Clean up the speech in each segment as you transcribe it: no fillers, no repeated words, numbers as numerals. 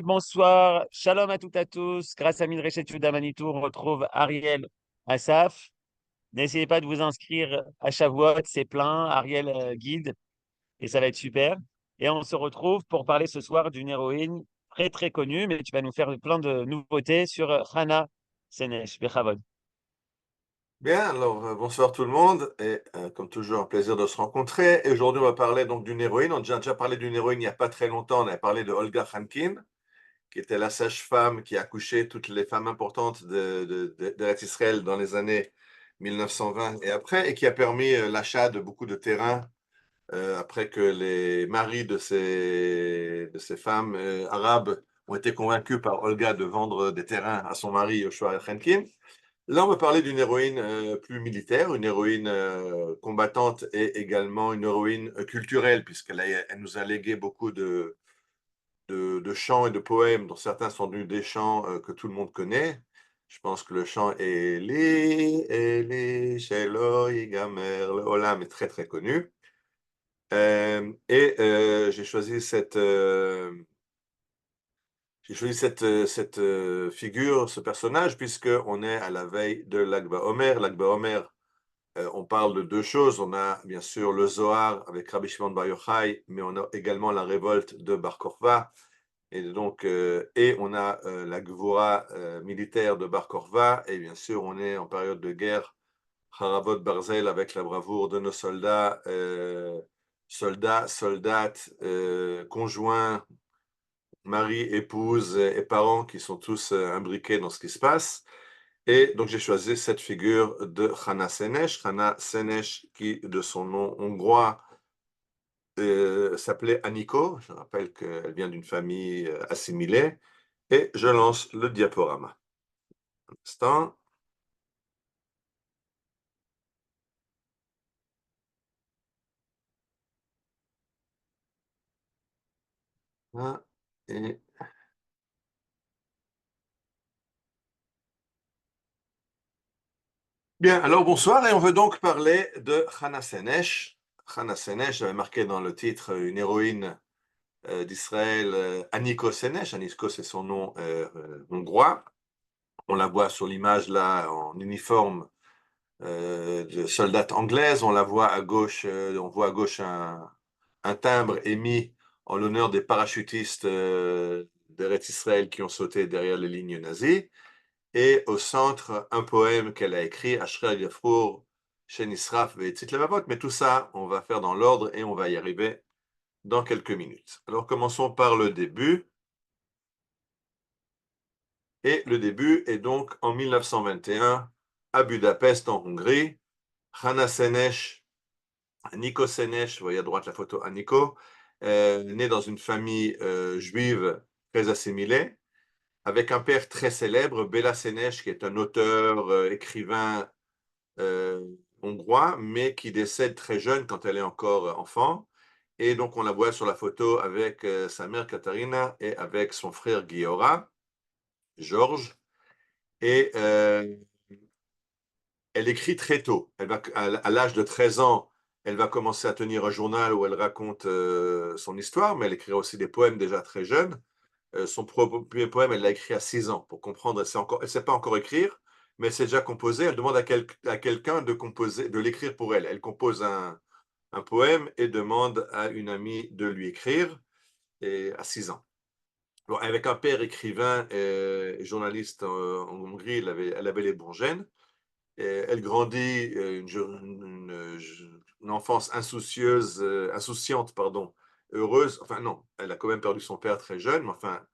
Bonsoir, shalom à toutes et à tous. Grâce à Midreshet Yehuda Manitou, on retrouve Ariel Assaf. N'essayez pas de vous inscrire à Shavuot, c'est plein. Ariel guide et ça va être super. Et on se retrouve pour parler ce soir d'une héroïne très très connue, mais tu vas nous faire plein de nouveautés sur Hana Senesh, Bechavod. Bien, alors bonsoir tout le monde et comme toujours un plaisir de se rencontrer. Et aujourd'hui on va parler donc d'une héroïne. On a déjà parlé d'une héroïne il n'y a pas très longtemps. On avait parlé de Olga Khankin, qui était la sage-femme qui a accouché toutes les femmes importantes d'Eretz Israël dans les années 1920 et après, et qui a permis l'achat de beaucoup de terrains après que les maris de ces femmes arabes ont été convaincus par Olga de vendre des terrains à son mari Yoshua Khankin. Là, on va parler d'une héroïne plus militaire, une héroïne combattante et également une héroïne culturelle, elle nous a légué beaucoup de chants et de poèmes, dont certains sont des chants que tout le monde connaît. Je pense que le chant Eli, Shelo, Yigamer, Olam est très très connu. J'ai choisi cette figure, ce personnage, puisqu'on est à la veille de l'Ag BaOmer. L'Ag BaOmer, on parle de deux choses. On a bien sûr le Zohar avec Rabbi Shimon Bar Yochai, mais on a également la révolte de Bar Kokhba. Et on a la Gvura militaire de Bar Kokhba. Et bien sûr, on est en période de guerre, Haravot Barzel, avec la bravoure de nos soldates, conjoints, mari, épouse et parents qui sont tous imbriqués dans ce qui se passe. Et donc j'ai choisi cette figure de Hana Senesh. Hana Senesh qui, de son nom hongrois, s'appelait Aniko. Je rappelle qu'elle vient d'une famille assimilée. Et je lance le diaporama. Un instant. Voilà. Et bien, alors bonsoir, et on veut donc parler de Hana Senesh. Hana Senesh, j'avais marqué dans le titre une héroïne d'Israël, Aniko Senesh. Aniko, c'est son nom hongrois. On la voit sur l'image là en uniforme de soldate anglaise. On la voit à gauche, on voit à gauche un timbre émis en l'honneur des parachutistes d'Eretz Israël qui ont sauté derrière les lignes nazies. Et au centre, un poème qu'elle a écrit, Ashrei Gafrour, Shen Israf Ve'etzit Levavot. Mais tout ça, on va faire dans l'ordre et on va y arriver dans quelques minutes. Alors commençons par le début. Et le début est donc en 1921 à Budapest en Hongrie. Hana Senesh, Nico Senesh, vous voyez à droite la photo à Nico, né dans une famille juive très assimilée, avec un père très célèbre, Béla Senesh, qui est un auteur, écrivain hongrois, mais qui décède très jeune quand elle est encore enfant. Et donc on la voit sur la photo avec sa mère Katharina et avec son frère Giora, Georges. Et elle écrit très tôt. À l'âge de 13 ans, elle va commencer à tenir un journal où elle raconte son histoire, mais elle écrira aussi des poèmes déjà très jeune. Son premier poème, elle l'a écrit à 6 ans. Pour comprendre, elle ne sait pas encore écrire, mais elle sait déjà composer. Elle demande à quelqu'un de composer, de l'écrire pour elle. Elle compose un poème et demande à une amie de lui écrire à 6 ans. Bon, avec un père écrivain et journaliste en Hongrie, elle avait les bons gènes. Elle grandit une enfance insoucieuse, insouciante, pardon, heureuse. Enfin non, elle a quand même perdu son père très jeune, mais enfin,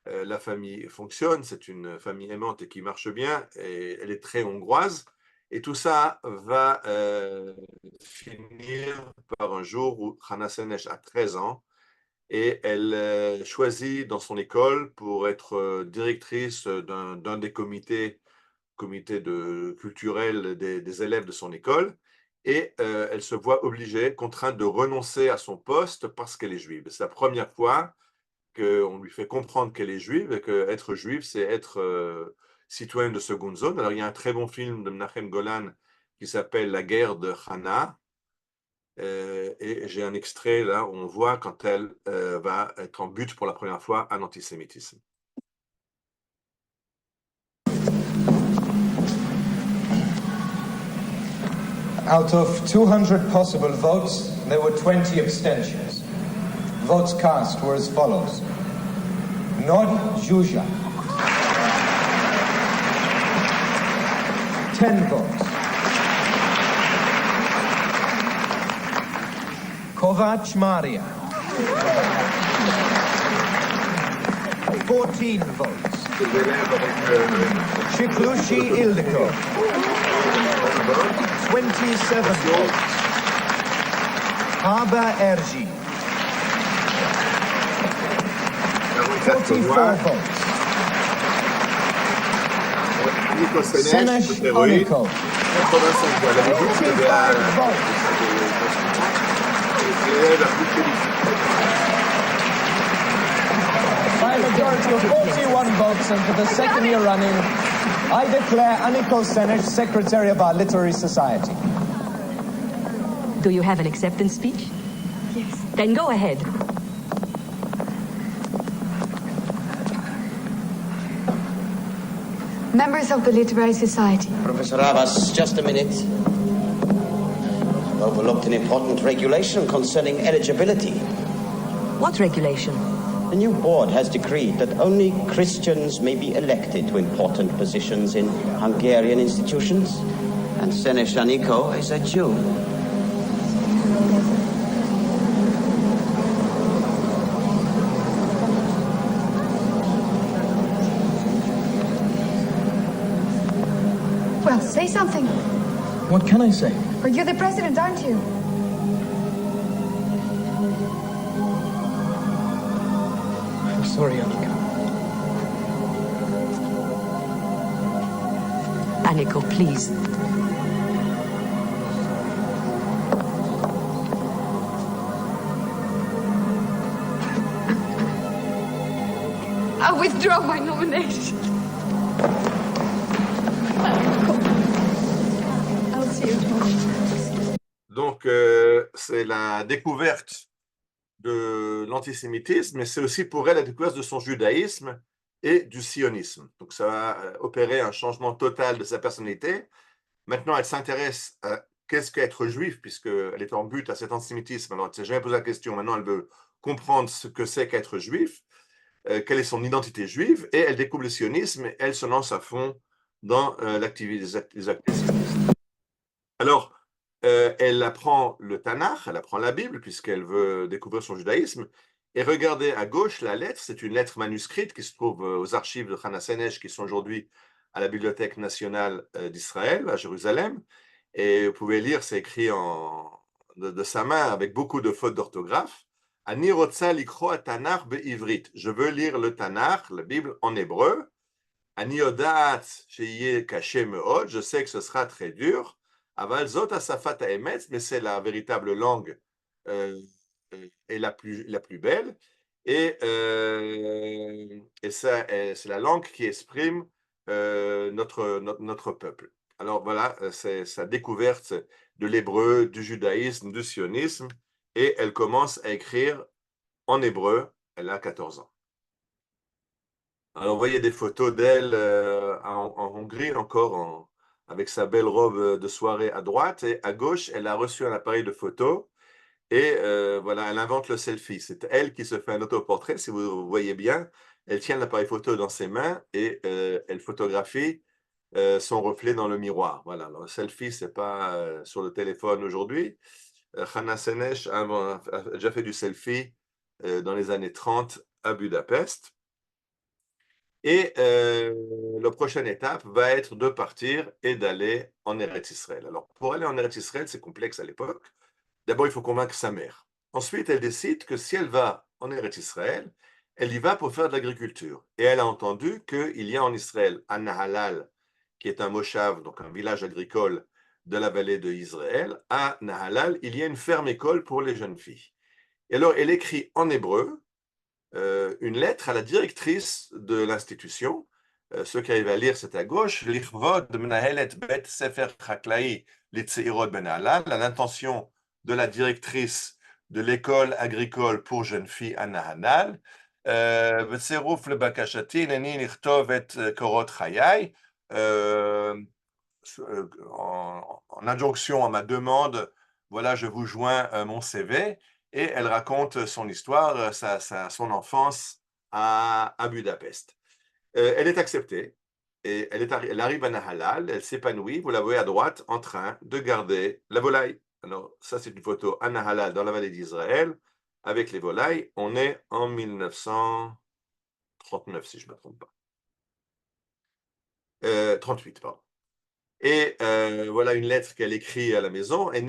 la famille fonctionne, c'est une famille aimante et qui marche bien, et elle est très hongroise. Et tout ça va finir par un jour où Hana Senesh a 13 ans et elle choisit dans son école pour être directrice d'un des comités culturel des élèves de son école, et elle se voit obligée, contrainte de renoncer à son poste parce qu'elle est juive. C'est la première fois qu'on lui fait comprendre qu'elle est juive et qu'être juive, c'est être citoyen de seconde zone. Alors il y a un très bon film de Menachem Golan qui s'appelle La guerre de Hana, Et j'ai un extrait là où on voit quand elle va être en but pour la première fois à l'antisémitisme. Out of 200 possible votes, there were 20 abstentions. Votes cast were as follows. Nod Zhuzha, 10 votes. Kovac Maria, 14 votes. Shiklushi Ildiko, 27 votes. Haba Ergi, 44 votes. Senesh Oniko, 85 votes. By a majority of 41 votes, and for the second year running, I declare Aniko Senesh Secretary of our Literary Society. Do you have an acceptance speech? Yes. Then go ahead. Members of the Literary Society. Professor Abbas, just a minute. I've overlooked an important regulation concerning eligibility. What regulation? The new board has decreed that only Christians may be elected to important positions in Hungarian institutions, and Senesh Aniko is a Jew. Well, say something. What can I say? Or you're the president, aren't you? I'm sorry, Annika. Aniko, please. I withdraw my nomination. I'll see you tomorrow. Donc, c'est la découverte de l'antisémitisme, mais c'est aussi pour elle la découverte de son judaïsme et du sionisme. Donc, ça va opérer un changement total de sa personnalité. Maintenant, elle s'intéresse à qu'est-ce qu'être juif, puisqu'elle est en but à cet antisémitisme. Alors, elle ne s'est jamais posé la question. Maintenant, elle veut comprendre ce que c'est qu'être juif, quelle est son identité juive, et elle découvre le sionisme et elle se lance à fond dans l'activité des actes sionistes. Alors, elle apprend le Tanakh, elle apprend la Bible, puisqu'elle veut découvrir son judaïsme. Et regardez à gauche la lettre, c'est une lettre manuscrite qui se trouve aux archives de Hana Senesh, qui sont aujourd'hui à la Bibliothèque nationale d'Israël, à Jérusalem. Et vous pouvez lire, c'est écrit de sa main avec beaucoup de fautes d'orthographe. Ani rotza likro Tanakh be'ivrit. Je veux lire le Tanakh, la Bible, en hébreu. Ani odat sheyeh kashe me'od. Je sais que ce sera très dur. Aval zot asafat ha'emetz, mais c'est la véritable langue et la plus belle. Et c'est la langue qui exprime notre peuple. Alors voilà, c'est sa découverte de l'hébreu, du judaïsme, du sionisme, et elle commence à écrire en hébreu. Elle a 14 ans. Alors, vous voyez des photos d'elle en Hongrie, encore avec sa belle robe de soirée à droite, et à gauche, elle a reçu un appareil de photo, et voilà, elle invente le selfie. C'est elle qui se fait un autoportrait, si vous voyez bien. Elle tient l'appareil photo dans ses mains, et elle photographie son reflet dans le miroir. Voilà, alors, le selfie, ce n'est pas sur le téléphone aujourd'hui. Hana Senesh a déjà fait du selfie dans les années 30 à Budapest. Et la prochaine étape va être de partir et d'aller en Eretz Israël. Alors, pour aller en Eretz Israël, c'est complexe à l'époque. D'abord, il faut convaincre sa mère. Ensuite, elle décide que si elle va en Eretz Israël, elle y va pour faire de l'agriculture. Et elle a entendu qu'il y a en Israël un Nahalal, qui est un moshav, donc un village agricole de la vallée de Israël. À Nahalal, il y a une ferme-école pour les jeunes filles. Et alors, elle écrit en hébreu une lettre à la directrice de l'institution. Ceux qui arrivent à lire, c'est à gauche. Lichvod menahelet bet sefer chaklai litzeirot ben Nahalal. L'intention de la directrice de l'école agricole pour jeunes filles à Nahanal. בצירוף לבקשתי, הנני לכתוב את קורות חיי. En adjonction à ma demande, voilà, je vous joins mon CV, et elle raconte son histoire, son enfance à Budapest. Elle est acceptée, et elle arrive à Nahalal, elle s'épanouit, vous la voyez à droite, en train de garder la volaille. Alors, ça, c'est une photo à Nahalal, dans la vallée d'Israël, avec les volailles. On est en 1939, si je ne me trompe pas. 38, pardon. Et voilà une lettre qu'elle écrit à la maison. Je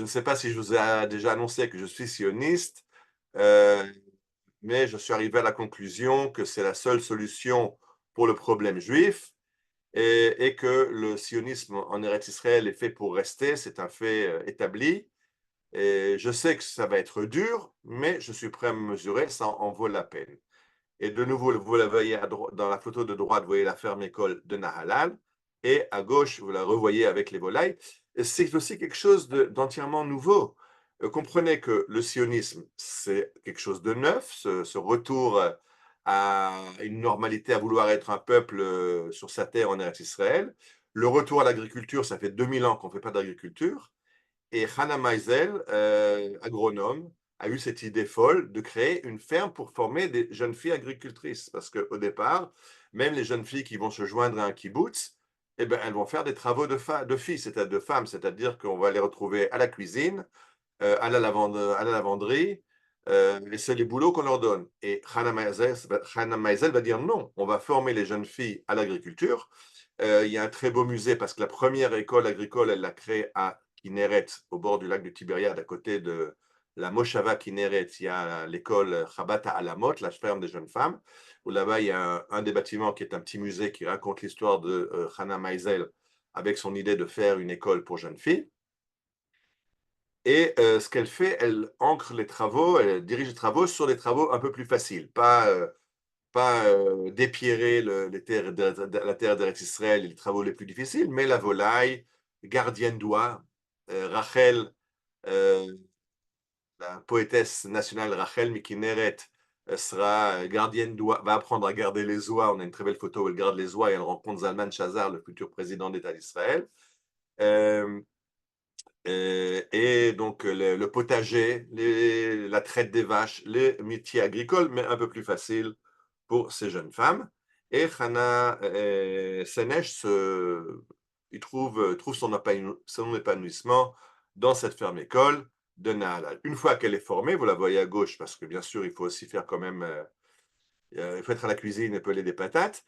ne sais pas si je vous ai déjà annoncé que je suis sioniste, mais je suis arrivé à la conclusion que c'est la seule solution pour le problème juif, et que le sionisme en Eretz Israël est fait pour rester, c'est un fait établi. Et je sais que ça va être dur, mais je suis prêt à me mesurer, ça en vaut la peine. Et de nouveau, vous la voyez dans la photo de droite, vous voyez la ferme école de Nahalal, et à gauche, vous la revoyez avec les volailles. C'est aussi quelque chose d'entièrement nouveau. Comprenez que le sionisme, c'est quelque chose de neuf, ce retour à une normalité, à vouloir être un peuple sur sa terre en Eretz Israël. Le retour à l'agriculture, ça fait 2000 ans qu'on ne fait pas d'agriculture. Et Hannah Meisel, agronome, a eu cette idée folle de créer une ferme pour former des jeunes filles agricultrices. Parce qu'au départ, même les jeunes filles qui vont se joindre à un kibbutz, eh ben, elles vont faire des travaux de filles, c'est-à-dire de femmes, c'est-à-dire qu'on va les retrouver à la cuisine, à la lavanderie, et c'est les boulots qu'on leur donne. Et Hannah Meisel va dire non, on va former les jeunes filles à l'agriculture. Il y a un très beau musée parce que la première école agricole, elle l'a créée à Kinneret, au bord du lac de Tibériade, à côté de la Moshava Kinneret. Il y a l'école Chabad Alamot, la ferme des jeunes femmes, où là-bas, il y a un des bâtiments qui est un petit musée qui raconte l'histoire de Hannah Meisel avec son idée de faire une école pour jeunes filles. Et ce qu'elle fait, elle ancre les travaux, elle dirige les travaux sur des travaux un peu plus faciles, pas dépierrer la terre d'Eretz Israël et les travaux les plus difficiles, mais la volaille, gardienne d'oie, Rachel, la poétesse nationale Rachel Mikineret, sera gardienne d'oie, va apprendre à garder les oies. On a une très belle photo où elle garde les oies et elle rencontre Zalman Shazar, le futur président d'État d'Israël. Et donc le potager, la traite des vaches, les métiers agricoles, mais un peu plus facile pour ces jeunes femmes. Et Hannah Senesh il trouve son épanouissement dans cette ferme école de Nahalal. Une fois qu'elle est formée, vous la voyez à gauche, parce que bien sûr, il faut aussi faire quand même, il faut être à la cuisine et peler des patates.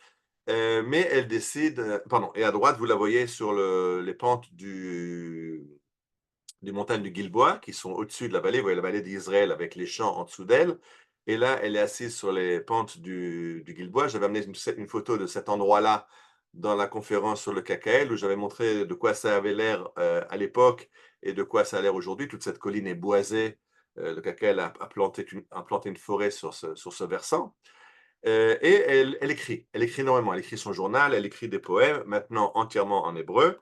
Mais elle décide, pardon, et à droite, vous la voyez sur les pentes des montagnes du Gilboa, qui sont au-dessus de la vallée. Vous voyez la vallée d'Israël avec les champs en dessous d'elle. Et là, elle est assise sur les pentes du Gilboa. J'avais amené une photo de cet endroit-là dans la conférence sur le KKL, où j'avais montré de quoi ça avait l'air à l'époque et de quoi ça a l'air aujourd'hui. Toute cette colline est boisée. Le KKL a planté une forêt sur ce versant. Et elle écrit énormément. Elle écrit son journal, elle écrit des poèmes, maintenant entièrement en hébreu.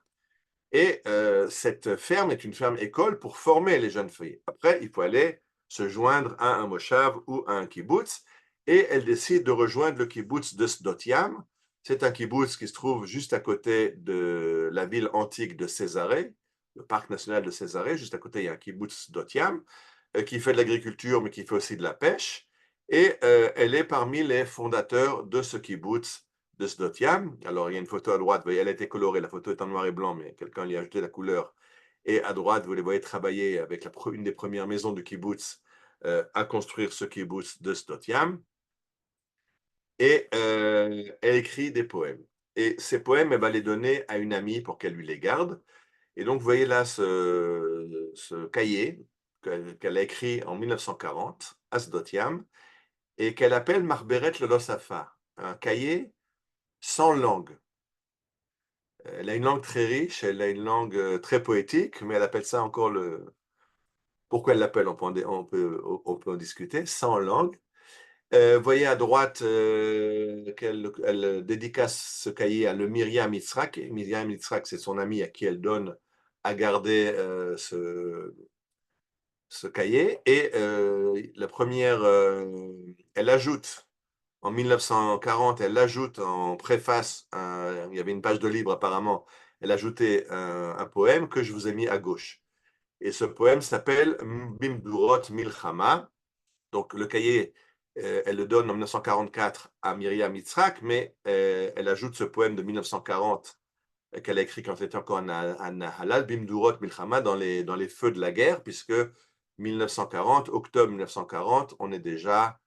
Et cette ferme est une ferme école pour former les jeunes filles. Après, il faut aller se joindre à un moshav ou à un kibbutz, et elle décide de rejoindre le kibbutz de Sdot Yam. C'est un kibbutz qui se trouve juste à côté de la ville antique de Césarée, le parc national de Césarée. Juste à côté, il y a un kibbutz Sdot Yam qui fait de l'agriculture, mais qui fait aussi de la pêche. Et elle est parmi les fondateurs de ce kibbutz de Sdot Yam. Alors, il y a une photo à droite, vous voyez, elle a été colorée, la photo est en noir et blanc, mais quelqu'un lui a ajouté la couleur. Et à droite, vous les voyez travailler avec une des premières maisons du kibbutz à construire ce kibbutz de Sdot Yam. Et elle écrit des poèmes. Et ces poèmes, elle va les donner à une amie pour qu'elle lui les garde. Et donc, vous voyez là ce cahier qu'elle a écrit en 1940 à Sdot Yam et qu'elle appelle Marberet Lelo Safa, un cahier sans langue. Elle a une langue très riche, elle a une langue très poétique, mais elle appelle ça encore Pourquoi elle l'appelle, on peut en discuter, sans langue. Voyez à droite qu'elle dédicace ce cahier à le Miriam Yitzhak. Miriam Yitzhak, c'est son amie à qui elle donne à garder ce cahier. Et la première, elle ajoute, en 1940, elle ajoute en préface, il y avait une page de livre apparemment, elle ajoutait un poème que je vous ai mis à gauche. Et ce poème s'appelle Bimdurot Milchama. Donc le cahier, elle le donne en 1944 à Miriam Yitzhak, mais elle ajoute ce poème de 1940 qu'elle a écrit quand elle était encore à Nahalal, Bimdurot Milchama, dans les feux de la guerre, puisque 1940, octobre 1940, on est déjà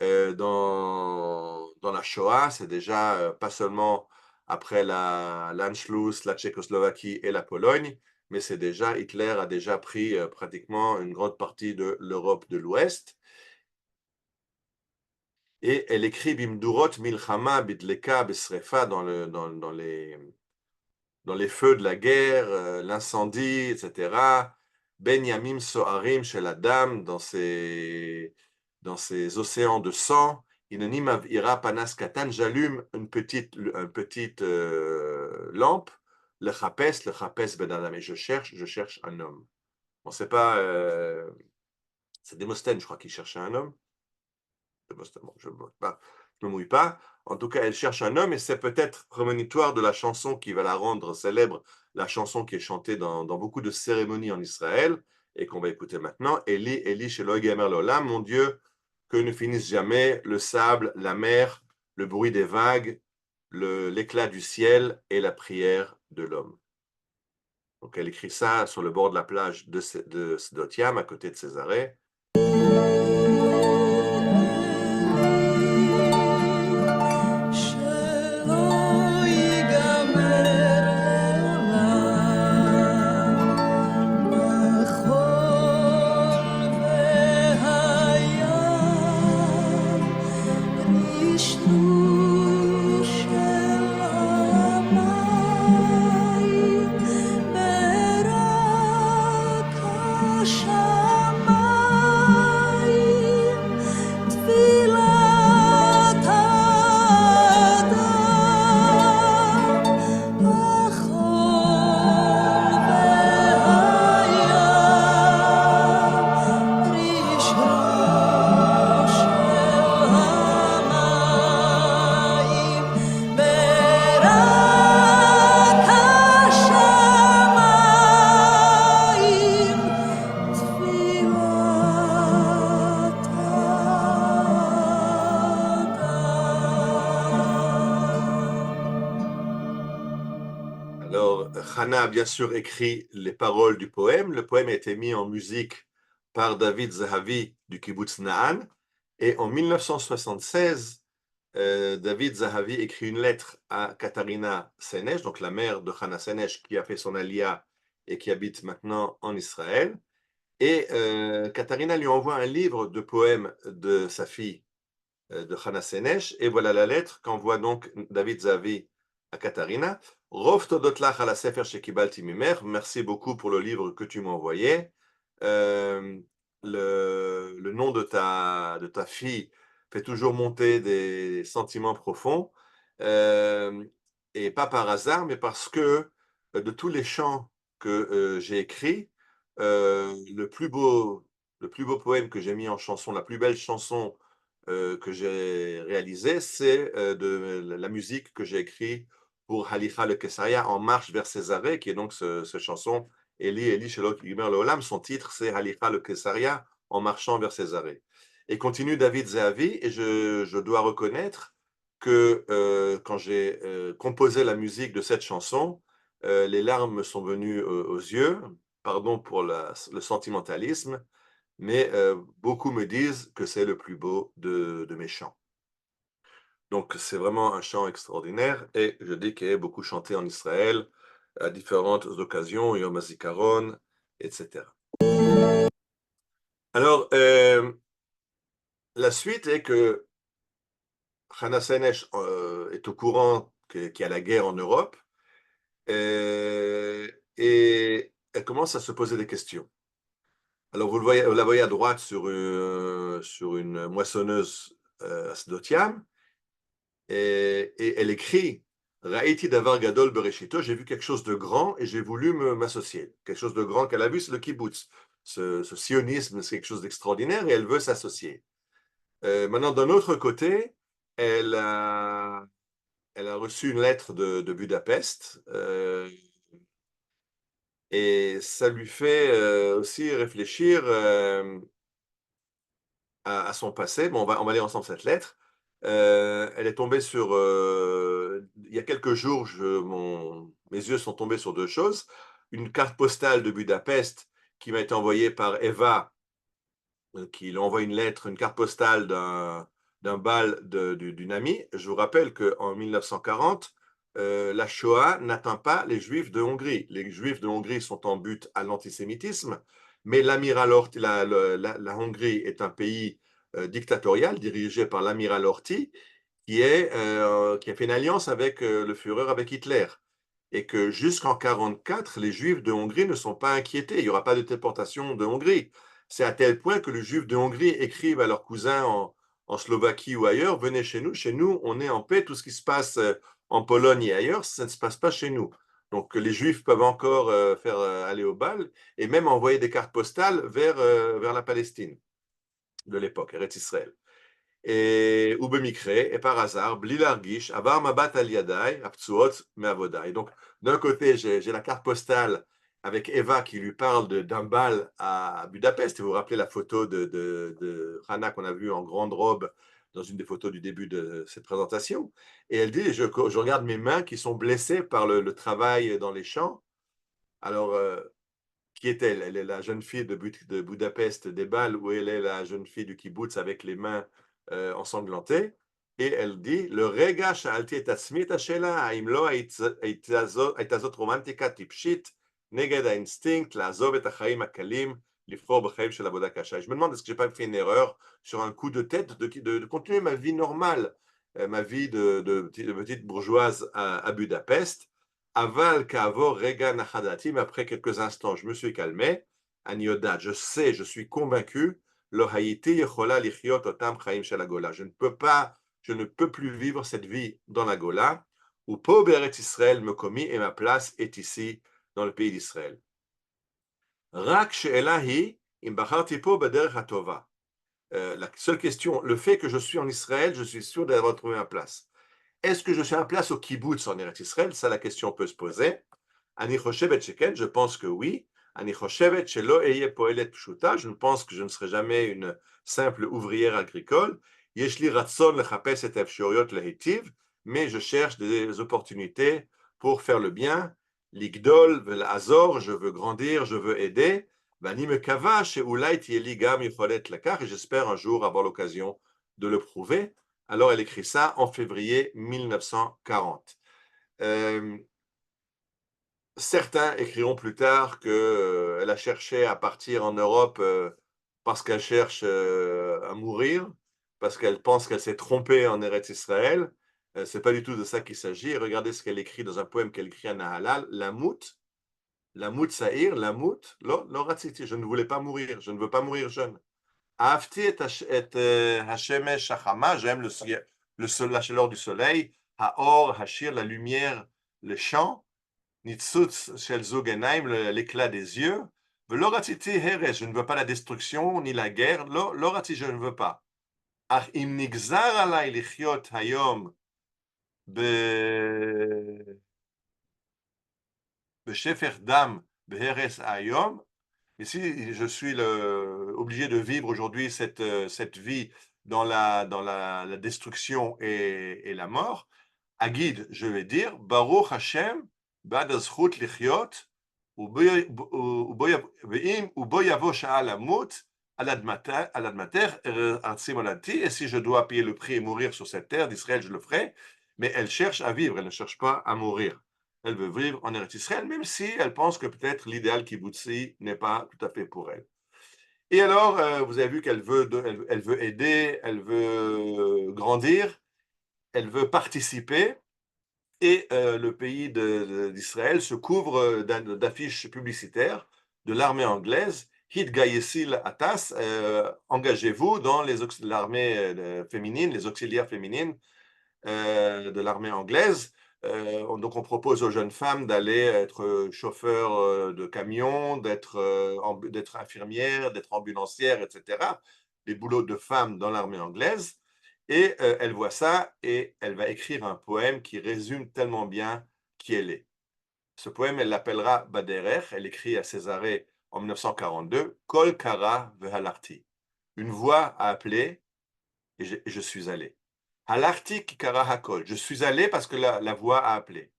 dans la Shoah, c'est déjà pas seulement après l'Anschluss, la Tchécoslovaquie et la Pologne, mais c'est déjà, Hitler a déjà pris pratiquement une grande partie de l'Europe de l'Ouest. Et elle écrit Bimdurot Milchama Bidleka Besrefa dans les feux de la guerre, l'incendie, etc. Ben Yamim Soharim Shel Adam, dans ces océans de sang. Inani Mavira Panas Katan, j'allume une petite lampe. Le Chapes Ben Adam, et je cherche un homme. Bon, c'est pas. C'est Démosthène, je crois, qui cherchait un homme. Bon, je ne me mouille pas. En tout cas, elle cherche un homme et c'est peut-être prémonitoire de la chanson qui va la rendre célèbre, la chanson qui est chantée dans beaucoup de cérémonies en Israël et qu'on va écouter maintenant. Eli, Eli, Shelo Yamer L'Olam, mon Dieu, que ne finisse jamais le sable, la mer, le bruit des vagues, l'éclat du ciel et la prière de l'homme. Donc elle écrit ça sur le bord de la plage de Sdot Yam, à côté de Césarée. Alors, Hannah a bien sûr écrit les paroles du poème. Le poème a été mis en musique par David Zahavi du kibbutz Na'an. Et en 1976, David Zahavi écrit une lettre à Katarina Senesh, donc la mère de Hannah Senesh, qui a fait son alia et qui habite maintenant en Israël. Et Katarina lui envoie un livre de poèmes de sa fille, de Hannah Senesh. Et voilà la lettre qu'envoie donc David Zahavi à Katarina. Rov todot lach ala sefer shekibalti mimer. Merci beaucoup pour le livre que tu m'as envoyé. Le nom de ta fille fait toujours monter des sentiments profonds. Et pas par hasard, mais parce que de tous les chants que j'ai écrits, le plus beau poème que j'ai mis en chanson, la plus belle chanson que j'ai réalisée, c'est de la musique que j'ai écrite pour Halicha le Kesaria, En marche vers Césarée, qui est donc cette chanson Eli, Eli, Shelo Yimer Leolam. Son titre, c'est Halicha le Kesaria, En marchant vers Césarée. Et continue David Zahavi, et je dois reconnaître que quand j'ai composé la musique de cette chanson, les larmes me sont venues aux yeux, pardon pour le sentimentalisme, mais beaucoup me disent que c'est le plus beau de mes chants. Donc c'est vraiment un chant extraordinaire et je dis qu'il est beaucoup chanté en Israël à différentes occasions, Yom HaZikaron, etc. Alors, la suite est que Hannah Senesh est au courant qu'il y a la guerre en Europe et elle commence à se poser des questions. Alors, vous la voyez à droite sur une moissonneuse Asdotiam, et elle écrit Ra'iti davar gadol bereshito, j'ai vu quelque chose de grand et j'ai voulu m'associer. Quelque chose de grand qu'elle a vu, c'est le kibbutz. Ce sionisme, c'est quelque chose d'extraordinaire et elle veut s'associer. Maintenant, d'un autre côté, elle a reçu une lettre de Budapest et ça lui fait aussi réfléchir à son passé. Bon, on va lire ensemble cette lettre. Elle est tombée sur... il y a quelques jours, mes yeux sont tombés sur deux choses. Une carte postale de Budapest qui m'a été envoyée par Eva, qui lui envoie une lettre, une carte postale d'un bal d'une amie. Je vous rappelle qu'en 1940, la Shoah n'atteint pas les Juifs de Hongrie. Les Juifs de Hongrie sont en but à l'antisémitisme, mais la Hongrie est un pays dictatorial dirigé par l'amiral Horthy, qui a fait une alliance avec le Führer, avec Hitler. Et que jusqu'en 1944, les Juifs de Hongrie ne sont pas inquiétés. Il n'y aura pas de déportation de Hongrie. C'est à tel point que les Juifs de Hongrie écrivent à leurs cousins en Slovaquie ou ailleurs, venez chez nous, on est en paix, tout ce qui se passe en Pologne et ailleurs, ça ne se passe pas chez nous. Donc les Juifs peuvent encore faire aller au bal et même envoyer des cartes postales vers la Palestine de l'époque, Eretz Israël. Et par hasard, bli largish, avar mabat al yadai, aptsuot me'avodai. Donc, d'un côté, j'ai la carte postale avec Eva qui lui parle d'un bal à Budapest. Vous vous rappelez la photo de Hannah qu'on a vue en grande robe dans une des photos du début de cette présentation. Et elle dit, je regarde mes mains qui sont blessées par le travail dans les champs. Alors, qui est-elle? Elle est la jeune fille de Budapest des bals, ou elle est la jeune fille du kibbutz avec les mains ensanglantées? Et elle dit, le rega sha'alti et atzmi et hashela, ha'im lo hayta zot romantika tipshit neged hainstinct la'azov et ha'chaim hakalim livchor b'chaim shel avoda kasha. Je me demande est-ce que j'ai pas fait une erreur sur un coup de tête de continuer ma vie normale, ma vie de petite bourgeoise à Budapest. Aval kavor rega nachadati, mais après quelques instants, je me suis calmé. Aniodat, je sais, je suis convaincu. Lo hayiti yechola lichiot otam chaim shel hagola. Je ne peux plus vivre cette vie dans la Gola. Ou po be'eretz Israël me commis et ma place est ici dans le pays d'Israël. Rak she'ela hi im bacharti po b'derech hatova. La seule question, le fait que je suis en Israël, je suis sûr d'avoir trouvé ma place. Est-ce que je suis à place au kibbutz en Eretz Israël? Ça, la question peut se poser. Ani choshevet sheken, je pense que oui. Ani choshevet shelo eye poelet pshuta, je pense que je ne serai jamais une simple ouvrière agricole. Yesh li ratzon lechapes et efshoriot lehitiv, mais je cherche des opportunités pour faire le bien. Ligdol vel'azor, je veux grandir, je veux aider. Vani mekava sheulai tieli gam yicholet lakach, et j'espère un jour avoir l'occasion de le prouver. Alors, elle écrit ça en février 1940. Certains écriront plus tard qu'elle a cherché à partir en Europe parce qu'elle cherche à mourir, parce qu'elle pense qu'elle s'est trompée en Eretz Israël. Ce n'est pas du tout de ça qu'il s'agit. Regardez ce qu'elle écrit dans un poème qu'elle écrit à Nahalal. Lamout Sa'ir, Lamout, lo ratziti. Je ne voulais pas mourir, je ne veux pas mourir jeune. Ahavti et hashemesh hachama, j'aime la chaleur du soleil, haor, hashir, la lumière, le chant, nitzutz shel zog enaim, l'éclat des yeux, velo ratziti heres, je ne veux pas la destruction ni la guerre, lo ratziti, je ne veux pas. Ach im nigzar alai lichiot hayom beshefer dam beheres hayom. Et si je suis obligé de vivre aujourd'hui cette vie dans la destruction et la mort, à guide, je vais dire, Baruch Hashem, bad azchut lichiot, ubo yavo sha'al amut, aladmater, artsi molati, et si je dois payer le prix et mourir sur cette terre d'Israël, je le ferai, mais elle cherche à vivre, elle ne cherche pas à mourir. Elle veut vivre en Eretz Israël, même si elle pense que peut-être l'idéal kibboutzi n'est pas tout à fait pour elle. Et alors, vous avez vu qu'elle veut aider, elle veut grandir, elle veut participer, et le pays d'Israël se couvre d'affiches publicitaires de l'armée anglaise Hitgayesil Atas, engagez-vous dans l'armée féminine, les auxiliaires féminines de l'armée anglaise. Donc on propose aux jeunes femmes d'aller être chauffeurs de camions, d'être infirmières, d'être ambulancières, etc. Les boulots de femmes dans l'armée anglaise. Et elle voit ça et elle va écrire un poème qui résume tellement bien qui elle est. Ce poème, elle l'appellera Baderer. Elle écrit à Césarée en 1942, Kol Kara Vehalarti. Une voix a appelé et je suis allé. Halarti Kara Hakol. Je suis allé parce que la voix a appelé.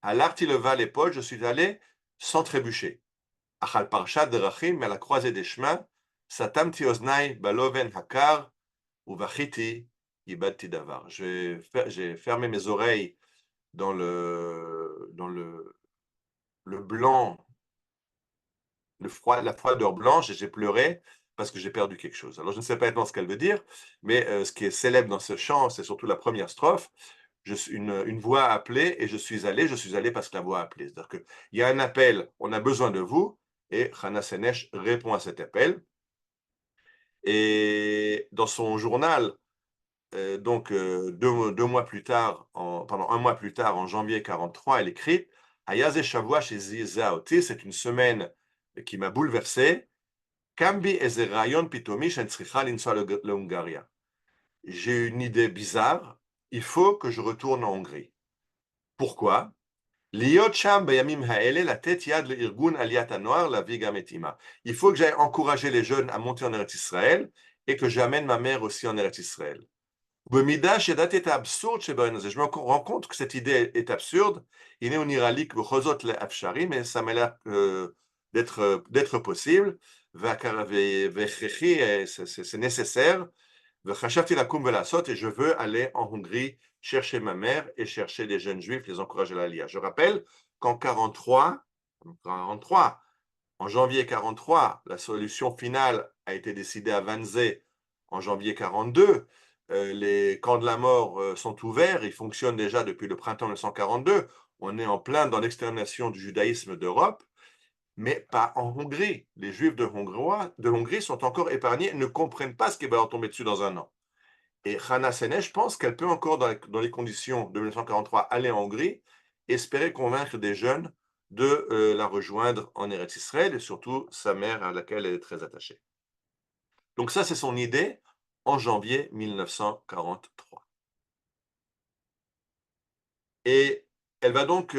Halarti leva l'épaule, je suis allé sans trébucher. Achal Parshat Derachim, à la croisée des chemins, Satamti Oznai Baloven Hakar, Uvachiti Ibadti Davar. J'ai fermé mes oreilles dans le blanc, la froideur blanche, et j'ai pleuré parce que j'ai perdu quelque chose. Alors je ne sais pas exactement ce qu'elle veut dire, mais ce qui est célèbre dans ce chant, c'est surtout la première strophe. Une voix a appelé et je suis allé parce que la voix a appelé. C'est-à-dire qu'il y a un appel, on a besoin de vous, et Hana Senesh répond à cet appel. Et dans son journal, donc un mois plus tard, en janvier 43, elle écrit Ayaze Shavua chez Zizaoti, c'est une semaine qui m'a bouleversé. Kambi eze rayon pitomi shen tzricha linsua le Hungaria. J'ai une idée bizarre, il faut que je retourne en Hongrie. Pourquoi? Liot sham bayamim haele latet yad leirgun aliyat hanoar lavi gam et ima. Il faut que j'aille encourager les jeunes à monter en Eretz Israël et que j'amène ma mère aussi en Eretz Israël. Je me rends compte que cette idée est absurde. Mais ça m'a l'air d'être possible. C'est nécessaire. Et je veux aller en Hongrie chercher ma mère et chercher les jeunes juifs, les encourager à l'Aliyah. Je rappelle qu'en 43, en janvier 43, la solution finale a été décidée à Wannsee en janvier 42. Les camps de la mort sont ouverts, ils fonctionnent déjà depuis le printemps 1942. On est en plein dans l'extermination du judaïsme d'Europe, mais pas en Hongrie. Les juifs de Hongrie sont encore épargnés, ne comprennent pas ce qui va leur tomber dessus dans un an. Et Hana Senesh pense qu'elle peut encore, dans les conditions de 1943, aller en Hongrie, espérer convaincre des jeunes de la rejoindre en Eretz Israël, et surtout sa mère à laquelle elle est très attachée. Donc ça, c'est son idée en janvier 1943. Et elle va donc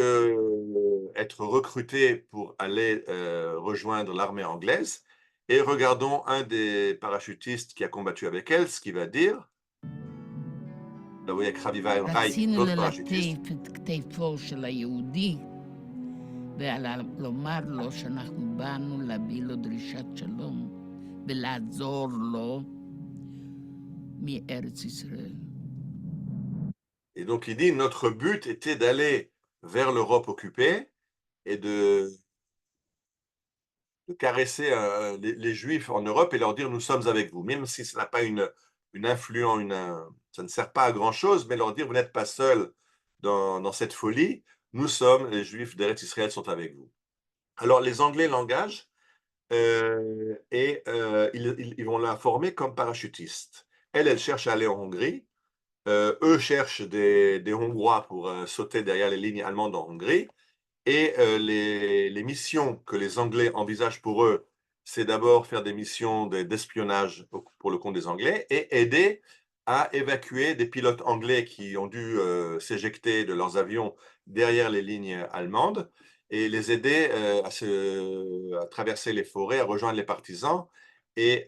être recrutée pour aller rejoindre l'armée anglaise. Et regardons un des parachutistes qui a combattu avec elle, ce qu'il va dire. Là, vous voyez avec Raviva El Rai, l'autre parachutiste. ולומר לו שאנחנו באנו להביא לו דרישת שלום ולעזור לו מארץ ישראל. Et donc il dit, notre but était d'aller vers l'Europe occupée et de caresser les Juifs en Europe et leur dire, nous sommes avec vous. Même si ça n'a pas une influence, ça ne sert pas à grand-chose, mais leur dire, vous n'êtes pas seuls dans cette folie. Nous sommes, les Juifs d'Eretz Israël sont avec vous. Alors, les Anglais l'engagent et ils vont la former comme parachutiste. Elle cherche à aller en Hongrie. Eux cherchent des Hongrois pour sauter derrière les lignes allemandes en Hongrie. Et les missions que les Anglais envisagent pour eux, c'est d'abord faire des missions d'espionnage pour le compte des Anglais et aider à évacuer des pilotes anglais qui ont dû s'éjecter de leurs avions derrière les lignes allemandes et les aider à traverser les forêts, à rejoindre les partisans et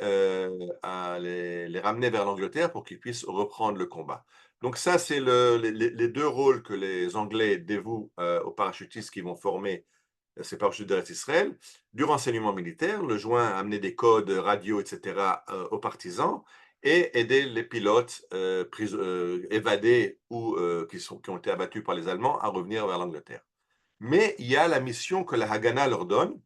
à les ramener vers l'Angleterre pour qu'ils puissent reprendre le combat. Donc ça, c'est les deux rôles que les Anglais dévouent aux parachutistes qui vont former ces parachutistes d'Eretz Israël, du renseignement militaire, le joint à amener des codes radio, etc. Aux partisans, et aider les pilotes évadés ou qui ont été abattus par les Allemands à revenir vers l'Angleterre. Mais il y a la mission que la Haganah leur donne,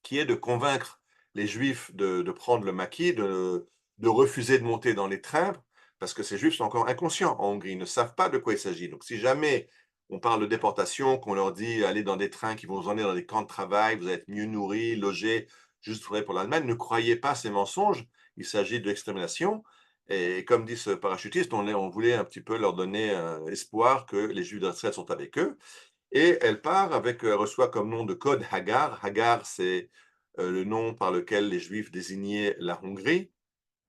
qui est de convaincre les Juifs de prendre le maquis, de refuser de monter dans les trains, parce que ces Juifs sont encore inconscients en Hongrie, ils ne savent pas de quoi il s'agit. Donc si jamais on parle de déportation, qu'on leur dit allez dans des trains qui vont vous emmener dans des camps de travail, vous allez être mieux nourris, logés, juste vrai pour l'Allemagne, ne croyez pas ces mensonges, il s'agit de l'extermination. Et comme dit ce parachutiste, on voulait un petit peu leur donner espoir que les Juifs d'Israël sont avec eux. Et elle part avec, reçoit comme nom de code Hagar. Hagar, c'est le nom par lequel les Juifs désignaient la Hongrie.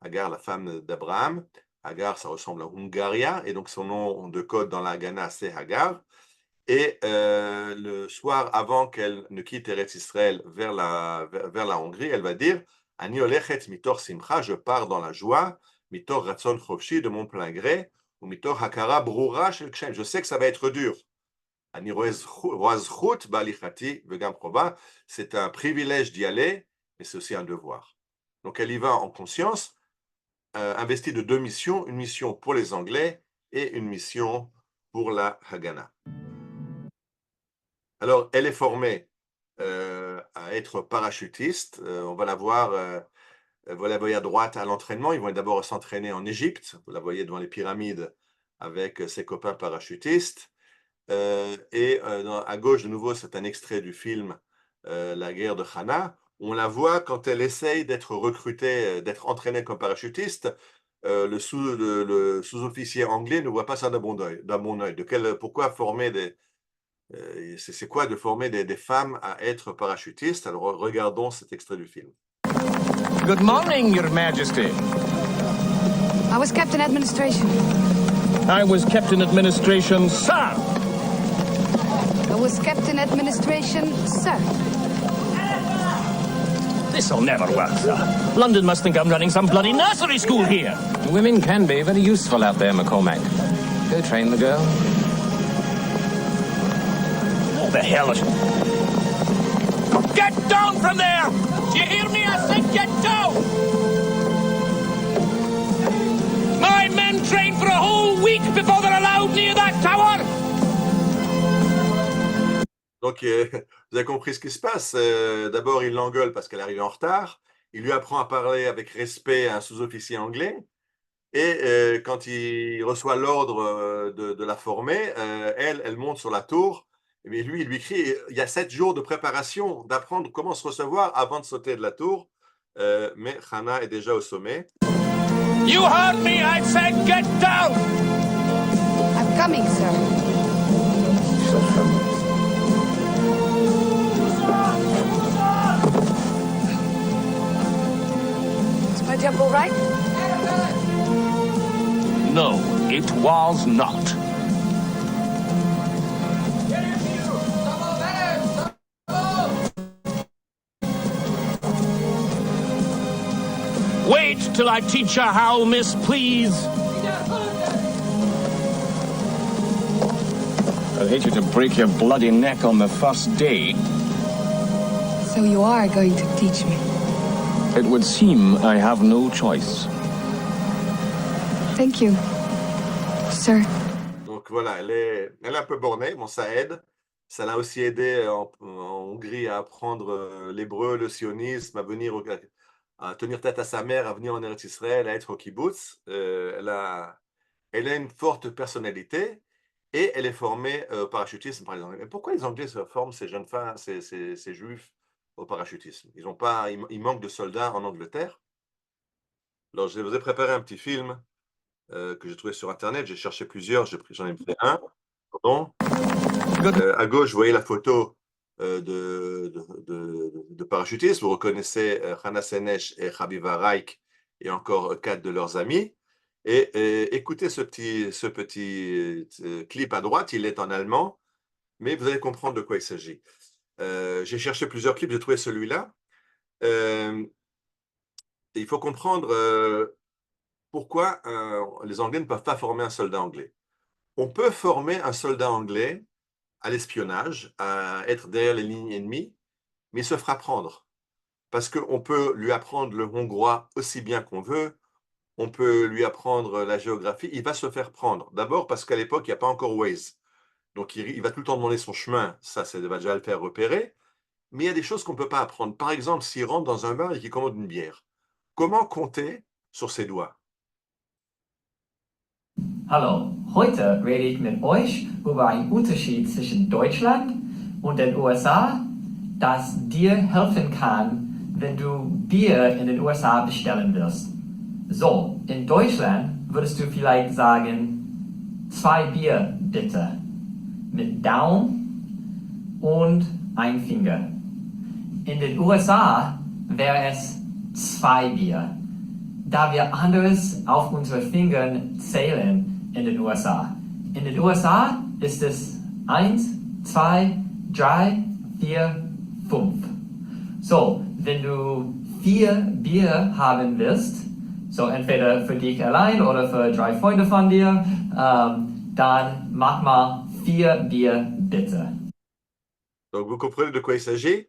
Hagar, la femme d'Abraham. Hagar, ça ressemble à Hungaria, et donc son nom de code dans la Haganah, c'est Hagar. Et le soir avant qu'elle ne quitte Eretz Israël vers la Hongrie, elle va dire « Ani olechet mitor simcha » je pars dans la joie, mitor ratzon chofshi, de mon plein gré, ou mitor hakara brura shel kshem, je sais que ça va être dur. Ani roaz zchut ba'alichati vegam chova, c'est un privilège d'y aller, mais c'est aussi un devoir. Donc elle y va en conscience, investie de deux missions, une mission pour les Anglais et une mission pour la Haganah. Alors, elle est formée à être parachutiste. On va la voir, vous la voyez à droite à l'entraînement. Ils vont d'abord s'entraîner en Égypte. Vous la voyez devant les pyramides avec ses copains parachutistes. À gauche, de nouveau, c'est un extrait du film La guerre de Hana. On la voit quand elle essaye d'être recrutée, d'être entraînée comme parachutiste. Le sous-officier anglais ne voit pas ça d'un bon œil. Pourquoi former des... c'est quoi de former des femmes à être parachutistes? Alors regardons cet extrait du film. Good morning, Your Majesty. I was kept in administration. I was kept in administration, sir. I was kept in administration, sir. This'll never work, sir. London must think I'm running some bloody nursery school here. Women can be very useful out there, McCormack. Go train the girl. What the hell is... Get down from there! Do you hear me? I said get down! My men train for a whole week before they're allowed near that tower! Donc, vous avez compris ce qui se passe. D'abord, il l'engueule parce qu'elle arrive en retard. Il lui apprend à parler avec respect à un sous-officier anglais. Et quand il reçoit l'ordre de la former, elle monte sur la tour. Et lui, il lui crie, il y a 7 jours de préparation, d'apprendre comment se recevoir avant de sauter de la tour. Mais Hana est déjà au sommet. You heard me, I said get down! I'm coming, sir. Is my jump all right? No, it was not. Wait till I teach you how, miss, please. I'd hate you to break your bloody neck on the first day. So you are going to teach me. It would seem I have no choice. Thank you, sir. Donc voilà, elle est un peu bornée, bon, ça aide. Ça l'a aussi aidé en Hongrie à apprendre l'hébreu, le sionisme, à tenir tête à sa mère, à venir en Eretz Israël, à être au kibbutz. Elle a une forte personnalité et elle est formée au parachutisme, par exemple. Mais pourquoi les Anglais forment ces jeunes femmes, ces juifs au parachutisme? Il manque de soldats en Angleterre. Alors, je vous ai préparé un petit film que j'ai trouvé sur Internet. J'ai cherché plusieurs, j'en ai pris un. Pardon. À gauche, vous voyez la photo de parachutistes. Vous reconnaissez Hana Senesh et Habiba Raik et encore 4 de leurs amis. Et écoutez ce petit clip à droite, il est en allemand, mais vous allez comprendre de quoi il s'agit. J'ai cherché plusieurs clips, j'ai trouvé celui-là. Il faut comprendre pourquoi les Anglais ne peuvent pas former un soldat anglais. On peut former un soldat anglais à l'espionnage, à être derrière les lignes ennemies, mais il se fera prendre. Parce qu'on peut lui apprendre le hongrois aussi bien qu'on veut, on peut lui apprendre la géographie, il va se faire prendre. D'abord parce qu'à l'époque, il n'y a pas encore Waze. Donc il va tout le temps demander son chemin, ça va déjà le faire repérer. Mais il y a des choses qu'on ne peut pas apprendre. Par exemple, s'il rentre dans un bar et qu'il commande une bière, comment compter sur ses doigts? Hallo, heute rede ich mit euch über einen Unterschied zwischen Deutschland und den USA, das dir helfen kann, wenn du Bier in den USA bestellen wirst. So, in Deutschland würdest du vielleicht sagen, 2 Bier bitte, mit Daumen und ein Finger. In den USA wäre es 2 Bier, da wir anderes auf unsere Fingern zählen in den USA. In den USA ist es 1, 2, 3, 4, 5. So, wenn du 4 Bier haben willst, so entweder für dich allein oder für 3 Freunde von dir, dann mach mal 4 Bier bitte. Donc vous comprenez de quoi il s'agit.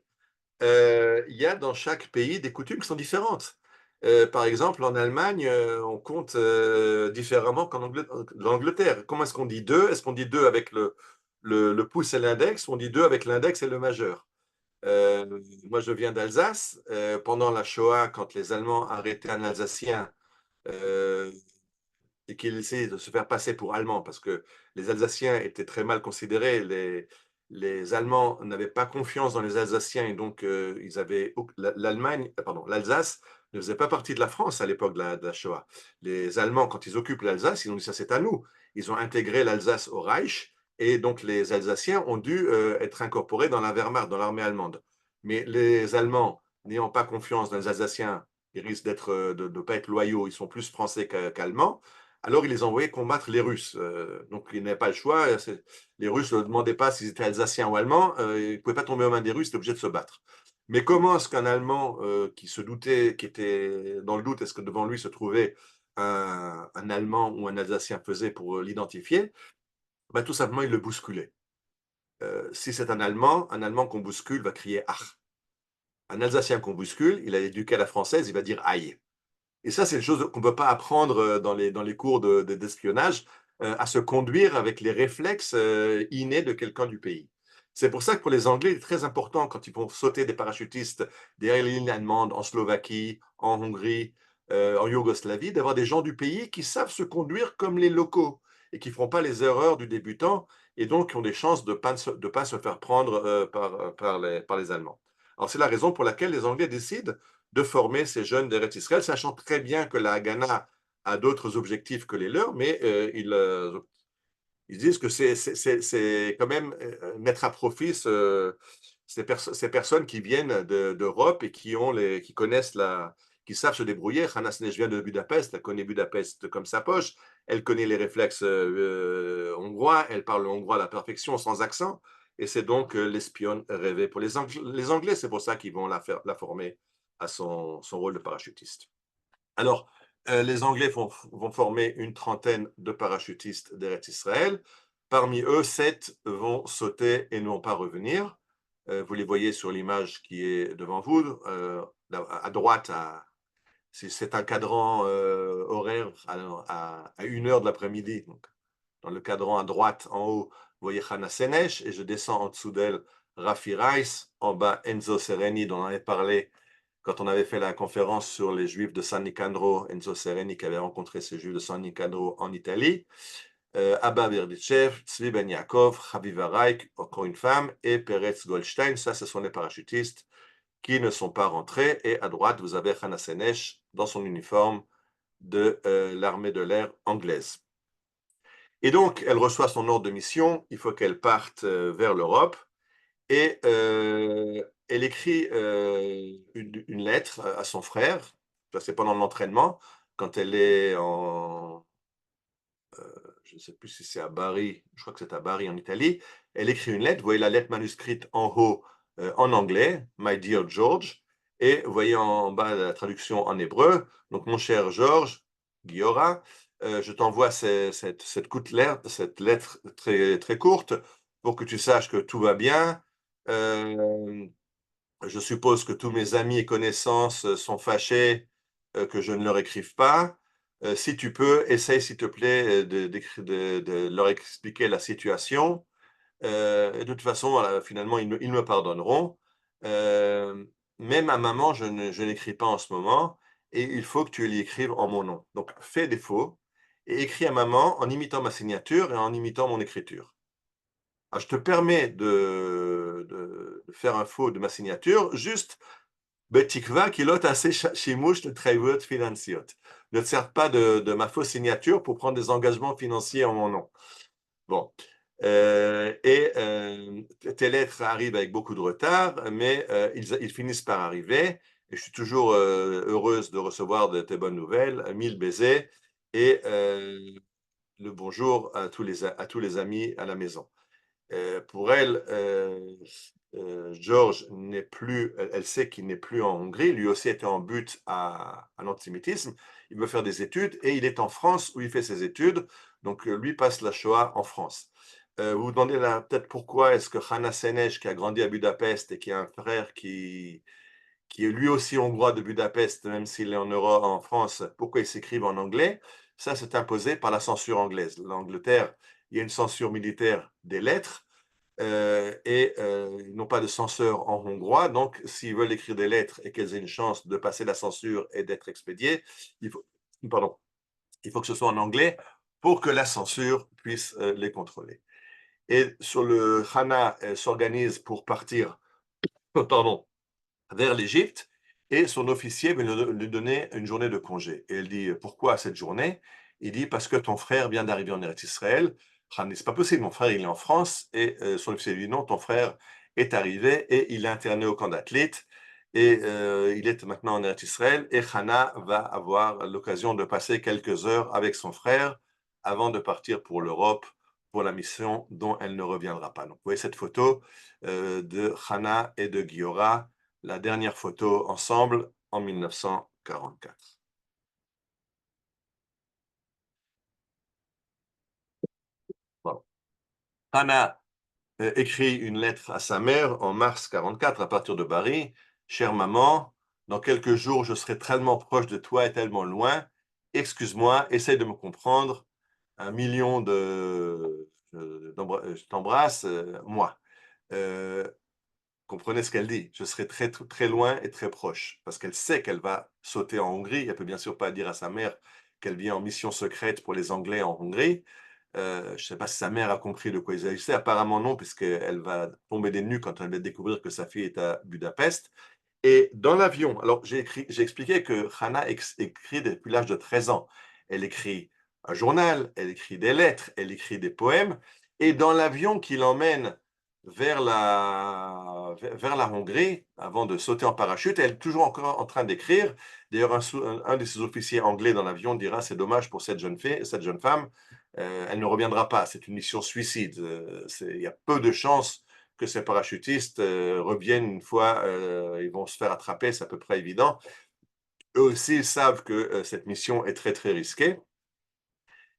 Il y a dans chaque pays des coutumes qui sont différentes. Par exemple, en Allemagne, on compte différemment qu'en Angleterre. Comment est-ce qu'on dit 2? Est-ce qu'on dit 2 avec le pouce et l'index, ou on dit 2 avec l'index et le majeur? Moi, je viens d'Alsace. Pendant la Shoah, quand les Allemands arrêtaient un Alsacien et qu'il essayait de se faire passer pour Allemand, parce que les Alsaciens étaient très mal considérés, les Allemands n'avaient pas confiance dans les Alsaciens, et donc ils avaient l'Alsace ne faisait pas partie de la France à l'époque de la Shoah. Les Allemands, quand ils occupent l'Alsace, ils ont dit ça c'est à nous. Ils ont intégré l'Alsace au Reich, et donc les Alsaciens ont dû être incorporés dans la Wehrmacht, dans l'armée allemande. Mais les Allemands, n'ayant pas confiance dans les Alsaciens, ils risquent de ne pas être loyaux, ils sont plus français qu'allemands, alors ils les envoyaient combattre les Russes. Donc ils n'avaient pas le choix. Les Russes ne demandaient pas s'ils étaient alsaciens ou allemands, ils ne pouvaient pas tomber aux mains des Russes, ils étaient obligés de se battre. Mais comment est-ce qu'un Allemand qui se doutait, qui était dans le doute, est-ce que devant lui se trouvait un Allemand ou un Alsacien faisait pour l'identifier? Ben, tout simplement, il le bousculait. Si c'est un Allemand qu'on bouscule va crier « Ach ». Un Alsacien qu'on bouscule, il a éduqué à la française, il va dire « Aïe ». Et ça, c'est une chose qu'on ne peut pas apprendre dans les cours d'espionnage, à se conduire avec les réflexes innés de quelqu'un du pays. C'est pour ça que pour les Anglais, il est très important, quand ils vont sauter des parachutistes derrière les lignes allemandes, en Slovaquie, en Hongrie, en Yougoslavie, d'avoir des gens du pays qui savent se conduire comme les locaux et qui ne feront pas les erreurs du débutant, et donc qui ont des chances de ne pas se faire prendre par les Allemands. Alors, c'est la raison pour laquelle les Anglais décident de former ces jeunes d'Eretz Israël, sachant très bien que la Haganah a d'autres objectifs que les leurs, mais ils disent que c'est quand même mettre à profit ces personnes qui viennent d'Europe et qui connaissent qui savent se débrouiller. Hannah Senesh vient de Budapest, elle connaît Budapest comme sa poche, elle connaît les réflexes hongrois, elle parle le hongrois à la perfection, sans accent, et c'est donc l'espionne rêvée pour les Anglais. C'est pour ça qu'ils vont la former à son rôle de parachutiste. Alors, les Anglais vont former une trentaine de parachutistes d'Eretz Israël. Parmi eux, 7 vont sauter et ne vont pas revenir. Vous les voyez sur l'image qui est devant vous. À droite, c'est un cadran horaire à 1h de l'après-midi. Dans le cadran à droite, en haut, vous voyez Hannah Senesh, et je descends en dessous d'elle Rafi Rice. En bas, Enzo Sereni, dont on avait parlé quand on avait fait la conférence sur les Juifs de San Nicandro, Enzo Sereni qui avait rencontré ces Juifs de San Nicandro en Italie, Abba Berdichev, Tzvi Ben Yaakov, Chaviva Raik, encore une femme, et Peretz Goldstein. Ça, ce sont les parachutistes qui ne sont pas rentrés. Et à droite, vous avez Hannah Senesh dans son uniforme de l'armée de l'air anglaise. Et donc, elle reçoit son ordre de mission. Il faut qu'elle parte vers l'Europe. Et elle écrit une lettre à son frère, ça c'est pendant l'entraînement, quand elle est je ne sais plus si c'est à Bari, je crois que c'est à Bari en Italie, elle écrit une lettre, vous voyez la lettre manuscrite en haut en anglais, My dear George, et vous voyez en bas la traduction en hébreu, donc mon cher George, Giora, je t'envoie cette lettre très, très courte pour que tu saches que tout va bien. Je suppose que tous mes amis et connaissances sont fâchés que je ne leur écrive pas. Si tu peux, essaye s'il te plaît de leur expliquer la situation. De toute façon, voilà, finalement, ils me pardonneront. Même à maman, je n'écris pas en ce moment, et il faut que tu lui écrives en mon nom. Donc, fais défaut et écris à maman en imitant ma signature et en imitant mon écriture. Alors, je te permets de faire un faux de ma signature, juste Betikva kilot ase shimush l'tchayvut financiot. Ne te sers pas de ma fausse signature pour prendre des engagements financiers en mon nom. Bon. Tes lettres arrivent avec beaucoup de retard, mais ils finissent par arriver. Et je suis toujours heureuse de recevoir de tes bonnes nouvelles. 1000 baisers et le bonjour à tous les amis à la maison. Pour elle, George n'est plus, elle sait qu'il n'est plus en Hongrie. Lui aussi était en but à l'antisémitisme. Il veut faire des études et il est en France où il fait ses études. Donc lui passe la Shoah en France. Vous vous demandez là peut-être pourquoi est-ce que Hana Senesh, qui a grandi à Budapest et qui a un frère qui est lui aussi hongrois de Budapest, même s'il est en France, pourquoi ils s'écrivent en anglais? Ça, c'est imposé par la censure anglaise. L'Angleterre, il y a une censure militaire des lettres ils n'ont pas de censeur en hongrois. Donc, s'ils veulent écrire des lettres et qu'elles aient une chance de passer la censure et d'être expédiées, il faut que ce soit en anglais pour que la censure puisse les contrôler. Et sur le Hana s'organise pour partir vers l'Égypte et son officier veut lui donner une journée de congé. Et elle dit, pourquoi cette journée? Il dit, parce que ton frère vient d'arriver en Eretz Israël. C'est pas possible, mon frère il est en France. Et son officier lui dit, non, ton frère est arrivé et il est interné au camp d'athlètes et il est maintenant en Eretz Israël. Et Hana va avoir l'occasion de passer quelques heures avec son frère avant de partir pour l'Europe, pour la mission dont elle ne reviendra pas. Donc, vous voyez cette photo de Hana et de Giora, la dernière photo ensemble en 1944. Bon. Hana écrit une lettre à sa mère en mars 44 à partir de Bari. Chère maman, dans quelques jours, je serai tellement proche de toi et tellement loin. Excuse-moi, essaye de me comprendre. 1 million je t'embrasse, moi. Comprenez ce qu'elle dit. Je serai très, très loin et très proche. Parce qu'elle sait qu'elle va sauter en Hongrie. Elle ne peut bien sûr pas dire à sa mère qu'elle vient en mission secrète pour les Anglais en Hongrie. Je ne sais pas si sa mère a compris de quoi il s'agissait. Apparemment non, puisqu'elle va tomber des nues quand elle va découvrir que sa fille est à Budapest. Et dans l'avion, alors j'ai expliqué que Hana écrit depuis l'âge de 13 ans. Elle écrit un journal, elle écrit des lettres, elle écrit des poèmes. Et dans l'avion qui l'emmène vers la Hongrie, avant de sauter en parachute, elle est toujours encore en train d'écrire. D'ailleurs, un de ses officiers anglais dans l'avion dira, c'est dommage pour cette jeune femme, elle ne reviendra pas, c'est une mission suicide. Il y a peu de chances que ces parachutistes reviennent une fois, ils vont se faire attraper, c'est à peu près évident. Eux aussi, ils savent que cette mission est très, très risquée.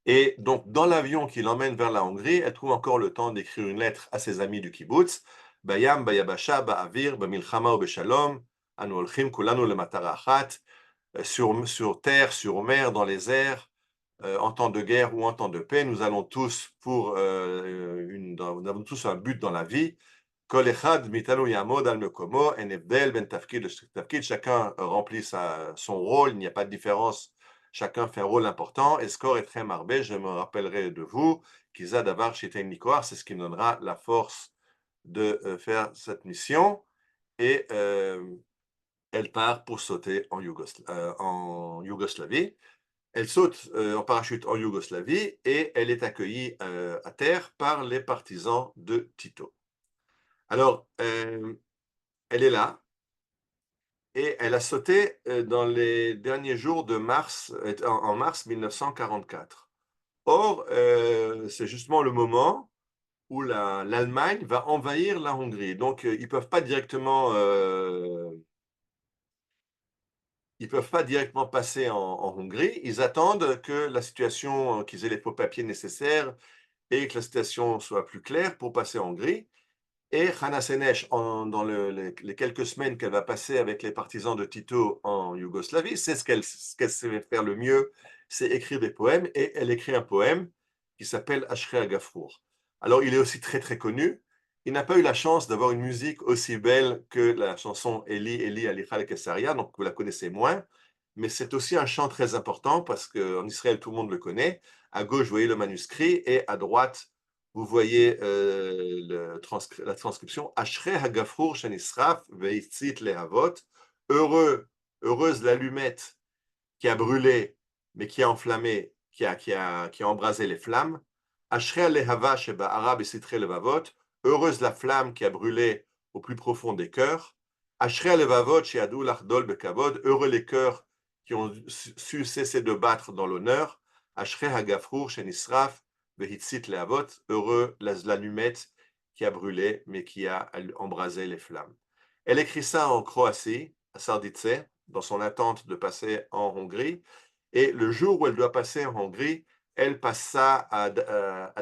Et donc, dans l'avion qui l'emmène vers la Hongrie, elle trouve encore le temps d'écrire une lettre à ses amis du kibbutz. Bayam, bayabasha, ba'avir, b'milchama ou b'shalom, anu olchim kulanu lematara achat, sur terre, sur mer, dans les airs, en temps de guerre ou en temps de paix, nous allons tous nous avons tous un but dans la vie. Kol echad mitanu yamod al mekomo, en evdel ben tafkid tafkid, chacun remplit son rôle, il n'y a pas de différence. Chacun fait un rôle important. Escor et très marbé, je me rappellerai de vous. Kiza davar shitein nikoar, c'est ce qui me donnera la force de faire cette mission. Et elle part pour sauter en Yougoslavie. Elle saute en parachute en Yougoslavie et elle est accueillie à terre par les partisans de Tito. Alors, elle est là. Et elle a sauté dans les derniers jours de mars, en mars 1944. Or, c'est justement le moment où l'Allemagne va envahir la Hongrie. Donc, ils ne peuvent pas directement passer en Hongrie. Ils attendent que la situation, qu'ils aient les faux papiers nécessaires et que la situation soit plus claire pour passer en Hongrie. Et Hana Senesh, dans les quelques semaines qu'elle va passer avec les partisans de Tito en Yougoslavie, c'est ce qu'elle sait faire le mieux, c'est écrire des poèmes. Et elle écrit un poème qui s'appelle Ashrei HaGafrur. Alors, il est aussi très, très connu. Il n'a pas eu la chance d'avoir une musique aussi belle que la chanson Eli, Eli, Alicha al-Kesaria, donc vous la connaissez moins. Mais c'est aussi un chant très important parce qu'en Israël, tout le monde le connaît. À gauche, vous voyez le manuscrit et à droite, vous voyez la transcription. Ashrei hagafrur shenisraf veitzit lehavot. heureuse l'allumette qui a brûlé, mais qui a enflammé, qui a embrasé les flammes. Ashrei lehava sheba'ara besitrei levavot, heureuse la flamme qui a brûlé au plus profond des cœurs. Ashrei levavot sheyadu lachdol bekavod, heureux les cœurs qui ont su cesser de battre dans l'honneur. Ashrei hagafrur shenisraf vehitzit lehavot, heureux l'allumette qui a brûlé, mais qui a embrasé les flammes. Elle écrit ça en Croatie, à Sardice, dans son attente de passer en Hongrie. Et le jour où elle doit passer en Hongrie, elle passe ça à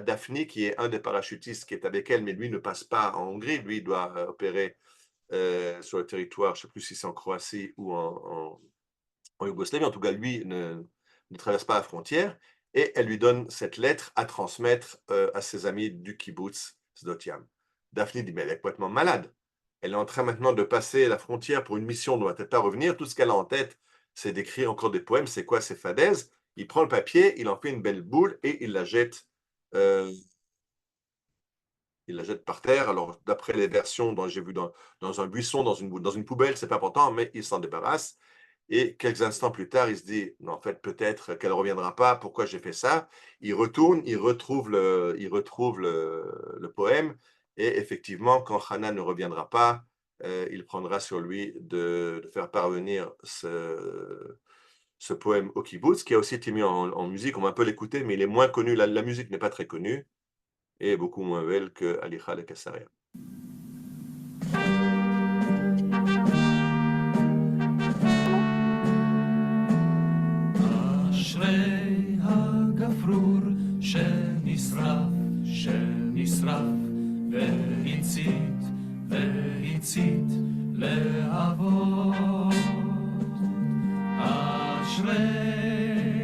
Daphne, qui est un des parachutistes qui est avec elle, mais lui ne passe pas en Hongrie. Lui, il doit opérer sur le territoire, je ne sais plus si c'est en Croatie ou en Yougoslavie. En tout cas, lui ne traverse pas la frontière. Et elle lui donne cette lettre à transmettre à ses amis du kibbutz Sdotiam. Daphne dit, mais elle est complètement malade. Elle est en train maintenant de passer la frontière pour une mission dont elle ne va peut-être pas revenir. Tout ce qu'elle a en tête, c'est d'écrire encore des poèmes. C'est quoi ces fadaises? Il prend le papier, il en fait une belle boule et il la jette par terre. Alors, d'après les versions dont j'ai vu dans un buisson, dans une poubelle, c'est pas important, mais il s'en débarrasse. Et quelques instants plus tard, il se dit, non, en fait, peut-être qu'elle ne reviendra pas, pourquoi j'ai fait ça? Il retourne, il retrouve le poème, et effectivement, quand Hana ne reviendra pas, il prendra sur lui de faire parvenir ce poème au kibbutz, qui a aussi été mis en musique. On va un peu l'écouter, mais il est moins connu, la musique n'est pas très connue, et beaucoup moins belle que Alicha le Kassaria. אשרי הגפרור שנשרף והצית להבות. אשרי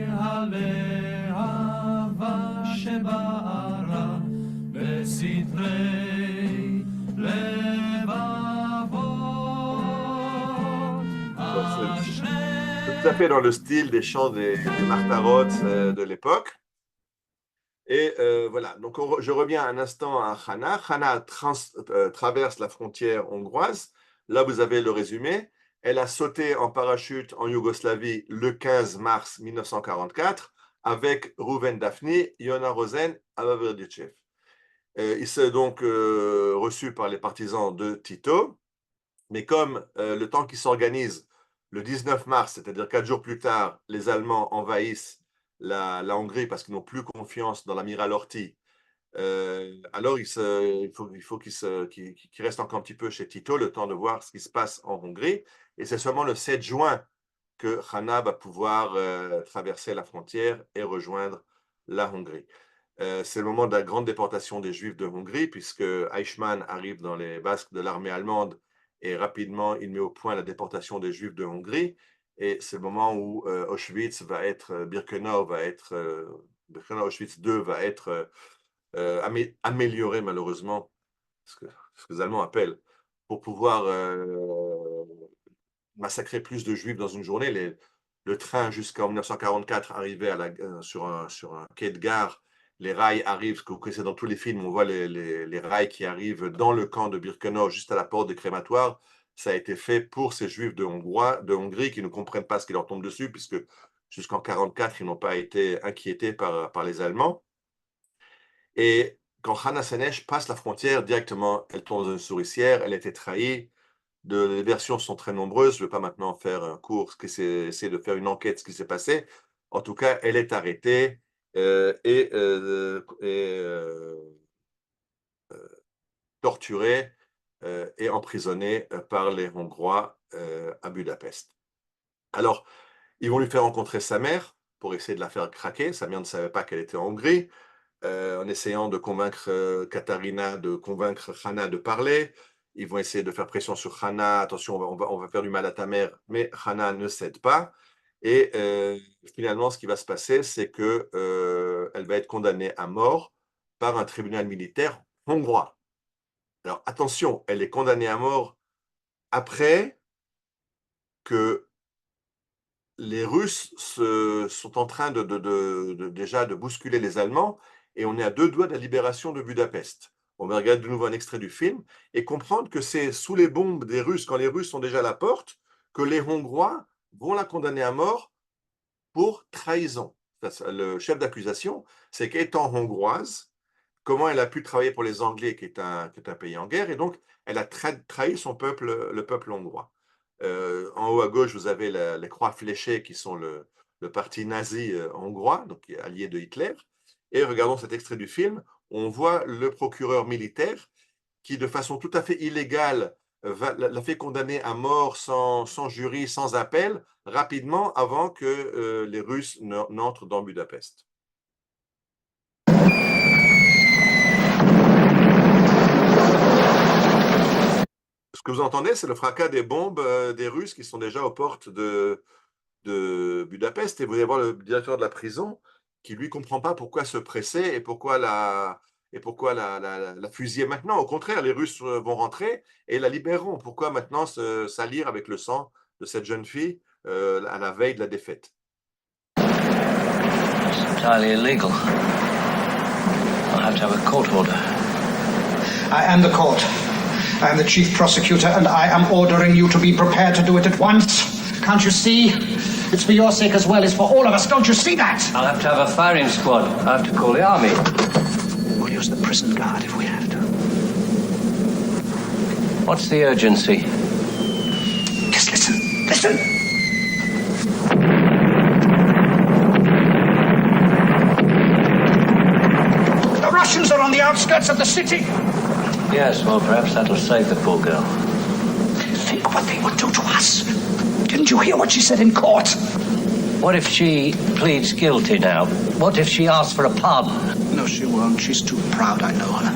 הלהבה שבערה בסתרי לבבות. Tout à fait dans le style des chants des Martarot de l'époque. Et voilà, donc je reviens un instant à Hana. Hana traverse la frontière hongroise. Là, vous avez le résumé. Elle a sauté en parachute en Yougoslavie le 15 mars 1944 avec Rouven Daphne, Yona Rosen, Ava Verdichev. Il s'est donc reçu par les partisans de Tito. Mais comme le temps qui s'organise, le 19 mars, c'est-à-dire 4 jours plus tard, les Allemands envahissent la Hongrie parce qu'ils n'ont plus confiance dans l'amiral Horthy. Alors, il faut qu'il reste encore un petit peu chez Tito, le temps de voir ce qui se passe en Hongrie. Et c'est seulement le 7 juin que Hana va pouvoir traverser la frontière et rejoindre la Hongrie. C'est le moment de la grande déportation des Juifs de Hongrie, puisque Eichmann arrive dans les basques de l'armée allemande et rapidement, il met au point la déportation des Juifs de Hongrie. Et c'est le moment où Auschwitz va être, Birkenau Auschwitz II va être amélioré malheureusement, ce que les Allemands appellent, pour pouvoir massacrer plus de Juifs dans une journée. Le train jusqu'en 1944 arrivait sur un quai de gare. Les rails arrivent, ce que vous connaissez dans tous les films, on voit les rails qui arrivent dans le camp de Birkenau, juste à la porte des crématoires. Ça a été fait pour ces Juifs de Hongrie qui ne comprennent pas ce qui leur tombe dessus, puisque jusqu'en 1944, ils n'ont pas été inquiétés par les Allemands. Et quand Hana Senesh passe la frontière, directement, elle tombe dans une souricière, elle a été trahie. Les versions sont très nombreuses, je ne vais pas maintenant faire un cours, essayer de faire une enquête, ce qui s'est passé. En tout cas, elle est arrêtée et torturée et emprisonnée par les Hongrois à Budapest. Alors, ils vont lui faire rencontrer sa mère pour essayer de la faire craquer. Sa mère ne savait pas qu'elle était en Hongrie. En essayant de convaincre Katarina, de convaincre Hana de parler. Ils vont essayer de faire pression sur Hana. Attention, on va faire du mal à ta mère. Mais Hana ne cède pas. Et finalement, ce qui va se passer, c'est qu'elle va être condamnée à mort par un tribunal militaire hongrois. Alors, attention, elle est condamnée à mort après que les Russes sont en train déjà de bousculer les Allemands et on est à 2 doigts de la libération de Budapest. On va regarder de nouveau un extrait du film et comprendre que c'est sous les bombes des Russes, quand les Russes sont déjà à la porte, que les Hongrois vont la condamner à mort pour trahison. Le chef d'accusation, c'est qu'étant hongroise, comment elle a pu travailler pour les Anglais, qui est un pays en guerre, et donc elle a trahi son peuple, le peuple hongrois. En haut à gauche, vous avez les croix fléchées qui sont le parti nazi hongrois, donc allié de Hitler. Et regardons cet extrait du film, on voit le procureur militaire qui, de façon tout à fait illégale, l'a fait condamner à mort sans jury, sans appel, rapidement avant que les Russes n'entrent dans Budapest. Ce que vous entendez, c'est le fracas des bombes des Russes qui sont déjà aux portes de Budapest. Et vous allez voir le directeur de la prison qui, lui, ne comprend pas pourquoi se presser et pourquoi la fusiller maintenant. Au contraire, les Russes vont rentrer et la libéreront. Pourquoi maintenant se salir avec le sang de cette jeune fille à la veille de la défaite? It's entirely illegal. I'll have to have a court order. I am the court. I am the chief prosecutor, and I am ordering you to be prepared to do it at once. Can't you see? It's for your sake as well as for all of us. Don't you see that? I'll have to have a firing squad. I'll have to call the army. We'll use the prison guard if we have to. What's the urgency? Just listen. Listen! The Russians are on the outskirts of the city. Yes, well, perhaps that'll save the poor girl. Think what they would do to us. Didn't you hear what she said in court? What if she pleads guilty now? What if she asks for a pardon? No, she won't. She's too proud, I know her.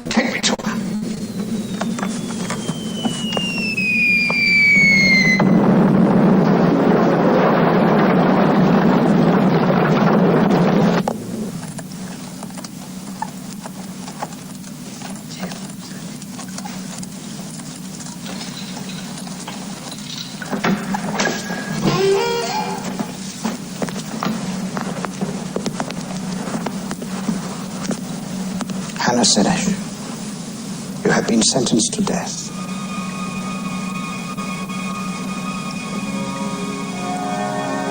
Take me to her. Hannah Senesh, you have been sentenced to death.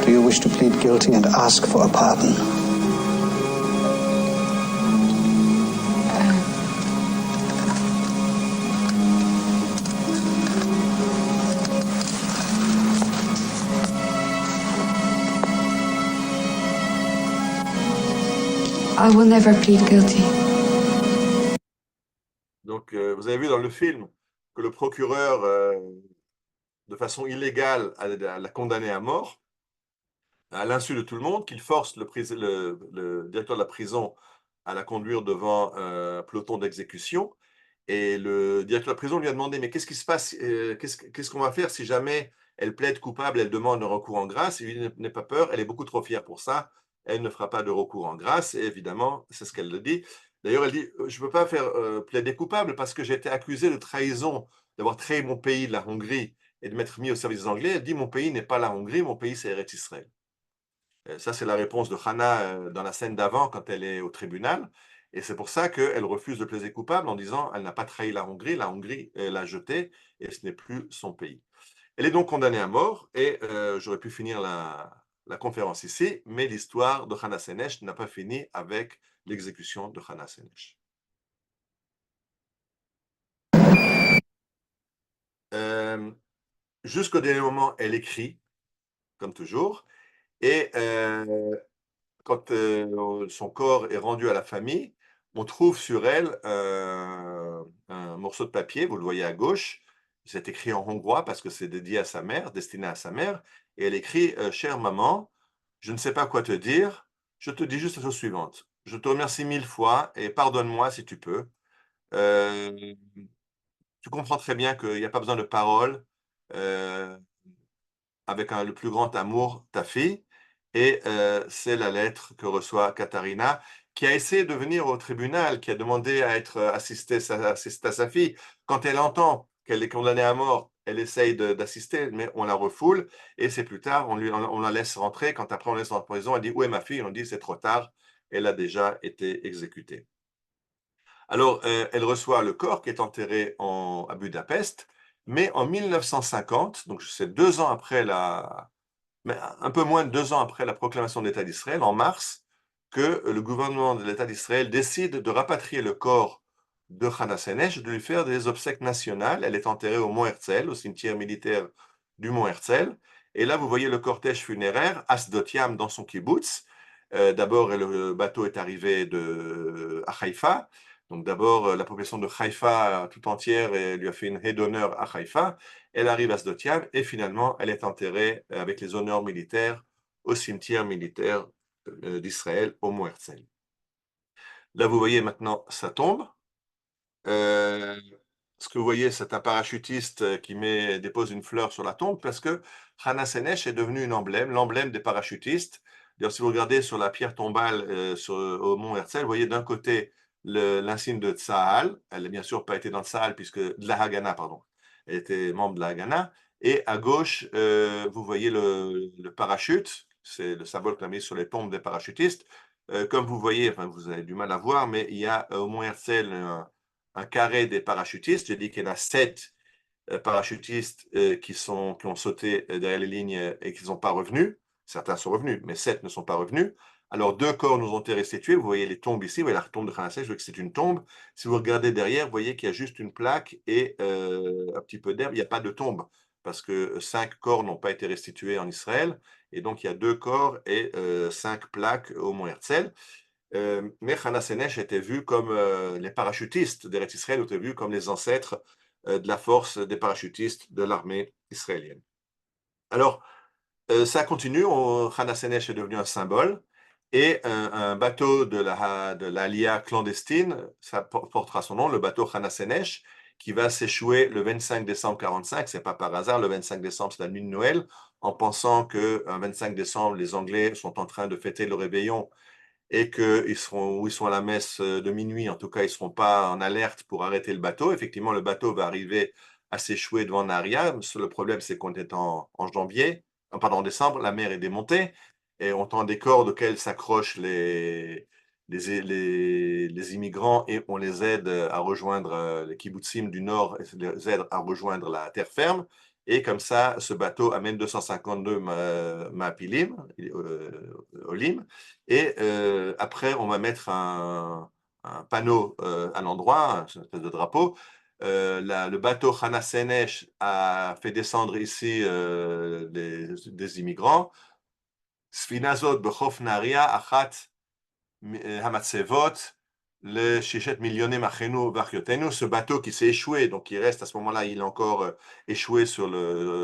Do you wish to plead guilty and ask for a pardon? I will never plead guilty. Donc, vous avez vu dans le film que le procureur, de façon illégale, l'a condamné à mort, à l'insu de tout le monde, qu'il force le directeur de la prison à la conduire devant un peloton d'exécution. Et le directeur de la prison lui a demandé, mais qu'est-ce qui se passe, qu'est-ce qu'on va faire si jamais elle plaide coupable, elle demande un recours en grâce? Il dit, n'aie pas peur, elle est beaucoup trop fière pour ça, elle ne fera pas de recours en grâce, et évidemment, c'est ce qu'elle dit. D'ailleurs, elle dit, je ne peux pas faire plaider coupable parce que j'ai été accusée de trahison, d'avoir trahi mon pays, la Hongrie, et de m'être mis au service des Anglais. Elle dit, mon pays n'est pas la Hongrie, mon pays c'est Eretz Israël. Ça, c'est la réponse de Hannah dans la scène d'avant quand elle est au tribunal. Et c'est pour ça qu'elle refuse de plaider coupable en disant elle n'a pas trahi la Hongrie l'a jetée et ce n'est plus son pays. Elle est donc condamnée à mort et j'aurais pu finir la conférence ici, mais l'histoire de Hannah Senesh n'a pas fini avec l'exécution de Hannah Senesh. Jusqu'au dernier moment, elle écrit, comme toujours, et quand son corps est rendu à la famille, on trouve sur elle un morceau de papier, vous le voyez à gauche, c'est écrit en hongrois parce que c'est dédié à sa mère, destiné à sa mère, et elle écrit « Chère maman, je ne sais pas quoi te dire, je te dis juste la chose suivante. Je te remercie 1000 fois et pardonne-moi si tu peux. Tu comprends très bien qu'il n'y a pas besoin de paroles, avec le plus grand amour, ta fille. » Et c'est la lettre que reçoit Katharina, qui a essayé de venir au tribunal, qui a demandé à être assistée à sa fille. Quand elle entend qu'elle est condamnée à mort, elle essaye d'assister, mais on la refoule. Et c'est plus tard, on la laisse rentrer. Quand après on la laisse en prison, elle dit « Où est ma fille ?» On dit « C'est trop tard, elle a déjà été exécutée. » Alors, elle reçoit le corps qui est enterré à Budapest, Mais en 1950, donc c'est 2 ans après mais un peu moins de 2 ans après la proclamation de l'État d'Israël, en mars, que le gouvernement de l'État d'Israël décide de rapatrier le corps de Hana Senesh, de lui faire des obsèques nationales. Elle est enterrée au Mont Herzl, au cimetière militaire du Mont Herzl. Et là, vous voyez le cortège funéraire, Asdot Yam dans son kibbutz. D'abord, le bateau est arrivé à Haïfa. Donc d'abord, la population de Haïfa tout entière lui a fait une haie d'honneur à Haïfa. Elle arrive à Sdot Yam et finalement, elle est enterrée avec les honneurs militaires au cimetière militaire d'Israël, au Mont Herzl. Là, vous voyez maintenant sa tombe. Ce que vous voyez, c'est un parachutiste qui dépose une fleur sur la tombe parce que Hana Senesh est devenu l'emblème des parachutistes. D'ailleurs, si vous regardez sur la pierre tombale au Mont Herzl, vous voyez d'un côté l'insigne de Tsahal. Elle n'a bien sûr pas été dans Tsahal, de la Haganah, pardon. Elle était membre de la Haganah. Et à gauche, vous voyez le parachute. C'est le symbole qu'on a mis sur les tombes des parachutistes. Comme vous voyez, enfin, vous avez du mal à voir, mais il y a au Mont Herzl un carré des parachutistes. J'ai dit qu'il y en a 7 parachutistes qui ont sauté derrière les lignes et qui ne sont pas revenus. Certains sont revenus, mais 7 ne sont pas revenus. Alors, 2 corps nous ont été restitués. Vous voyez les tombes ici. Vous voyez la tombe de Hana Senesh, je vois que c'est une tombe. Si vous regardez derrière, vous voyez qu'il y a juste une plaque et un petit peu d'herbe. Il n'y a pas de tombe parce que 5 corps n'ont pas été restitués en Israël. Et donc, il y a 2 corps et 5 plaques au Mont Herzl. Mais Hana Senesh était vu comme les parachutistes d'Eretz Israël étaient vus comme les ancêtres de la force des parachutistes de l'armée israélienne. Alors, ça continue. Hana Senesh est devenu un symbole et un bateau de l'Aliyah clandestine, ça portera son nom, le bateau Hana Senesh, qui va s'échouer le 25 décembre 1945. C'est pas par hasard, le 25 décembre, c'est la nuit de Noël, en pensant qu'un 25 décembre, les Anglais sont en train de fêter le réveillon et qu'ils sont à la messe de minuit, en tout cas, ils ne seront pas en alerte pour arrêter le bateau. Effectivement, le bateau va arriver à s'échouer devant Naria. Le problème, c'est qu'on est en décembre, la mer est démontée et on tend des cordes auxquelles s'accrochent les immigrants et on les aide à rejoindre les kibbutzim du nord, et les aide à rejoindre la terre ferme. Et comme ça, ce bateau amène 252 Maapilim, Olim. Et après, on va mettre un panneau à l'endroit, une espèce de drapeau. Le bateau Hana Senesh a fait descendre ici des immigrants. Sfinazot Bechof Naria Achat Hamatzevot le Shishet Millioné Machenu Vachiotenu, ce bateau qui s'est échoué, donc il reste à ce moment-là, il est encore échoué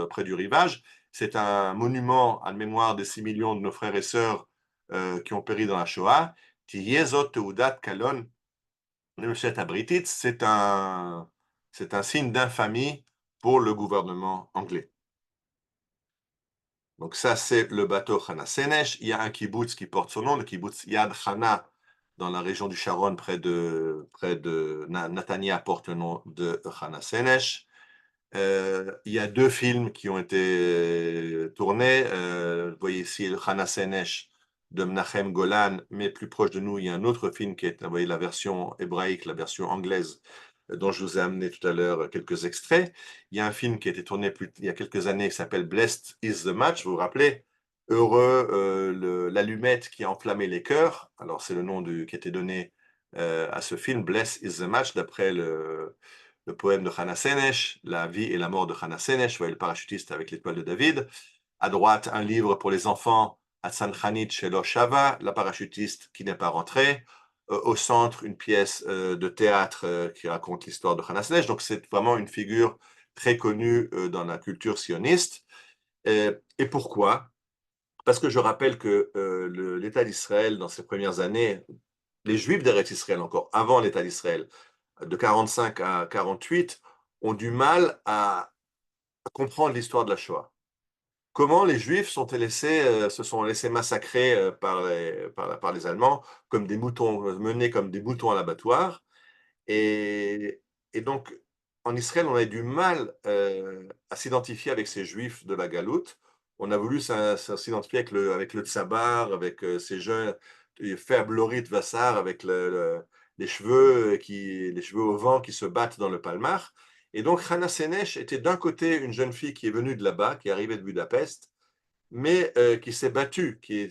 près du rivage. C'est un monument à la mémoire des 6 millions de nos frères et sœurs qui ont péri dans la Shoah. Tiyezot Teudat Kalon, c'est un signe d'infamie pour le gouvernement anglais. Donc ça, c'est le bateau Hana Senesh. Il y a un kibbutz qui porte son nom, le kibbutz Yad Hana, dans la région du Sharon, près de Natania, porte le nom de Hana Senesh. Il y a 2 films qui ont été tournés. Vous voyez ici le Hana Senesh de Menachem Golan, mais plus proche de nous, il y a un autre film qui est, vous voyez, la version hébraïque, la version anglaise, dont je vous ai amené tout à l'heure quelques extraits. Il y a un film qui a été tourné il y a quelques années qui s'appelle Blessed is the Match, vous vous rappelez? Heureux, l'allumette qui a enflammé les cœurs. Alors, c'est le nom qui a été donné à ce film, Blessed is the Match, d'après le poème de Hana Senesh, La vie et la mort de Hana Senesh, vous voyez le parachutiste avec l'étoile de David. À droite, un livre pour les enfants, Hatsan Khanit Shelo Shava, la parachutiste qui n'est pas rentrée. Au centre, une pièce de théâtre qui raconte l'histoire de Hana Senesh. Donc, c'est vraiment une figure très connue dans la culture sioniste. Et pourquoi? Parce que je rappelle que l'État d'Israël, dans ses premières années, les Juifs d'Eretz Israël, encore avant l'État d'Israël, de 45 à 48, ont du mal à comprendre l'histoire de la Shoah. Comment les Juifs se sont laissés massacrer par les Allemands comme des moutons, menés comme des moutons à l'abattoir. Et donc, en Israël, on a du mal à s'identifier avec ces Juifs de la Galoute. On a voulu s'identifier avec le Tsabar, avec ces jeunes faibles Lorit Vassar, avec les cheveux au vent qui se battent dans le palmar. Et donc, Hana Senesh était d'un côté une jeune fille qui est venue de là-bas, qui est arrivée de Budapest, mais qui s'est battue, qui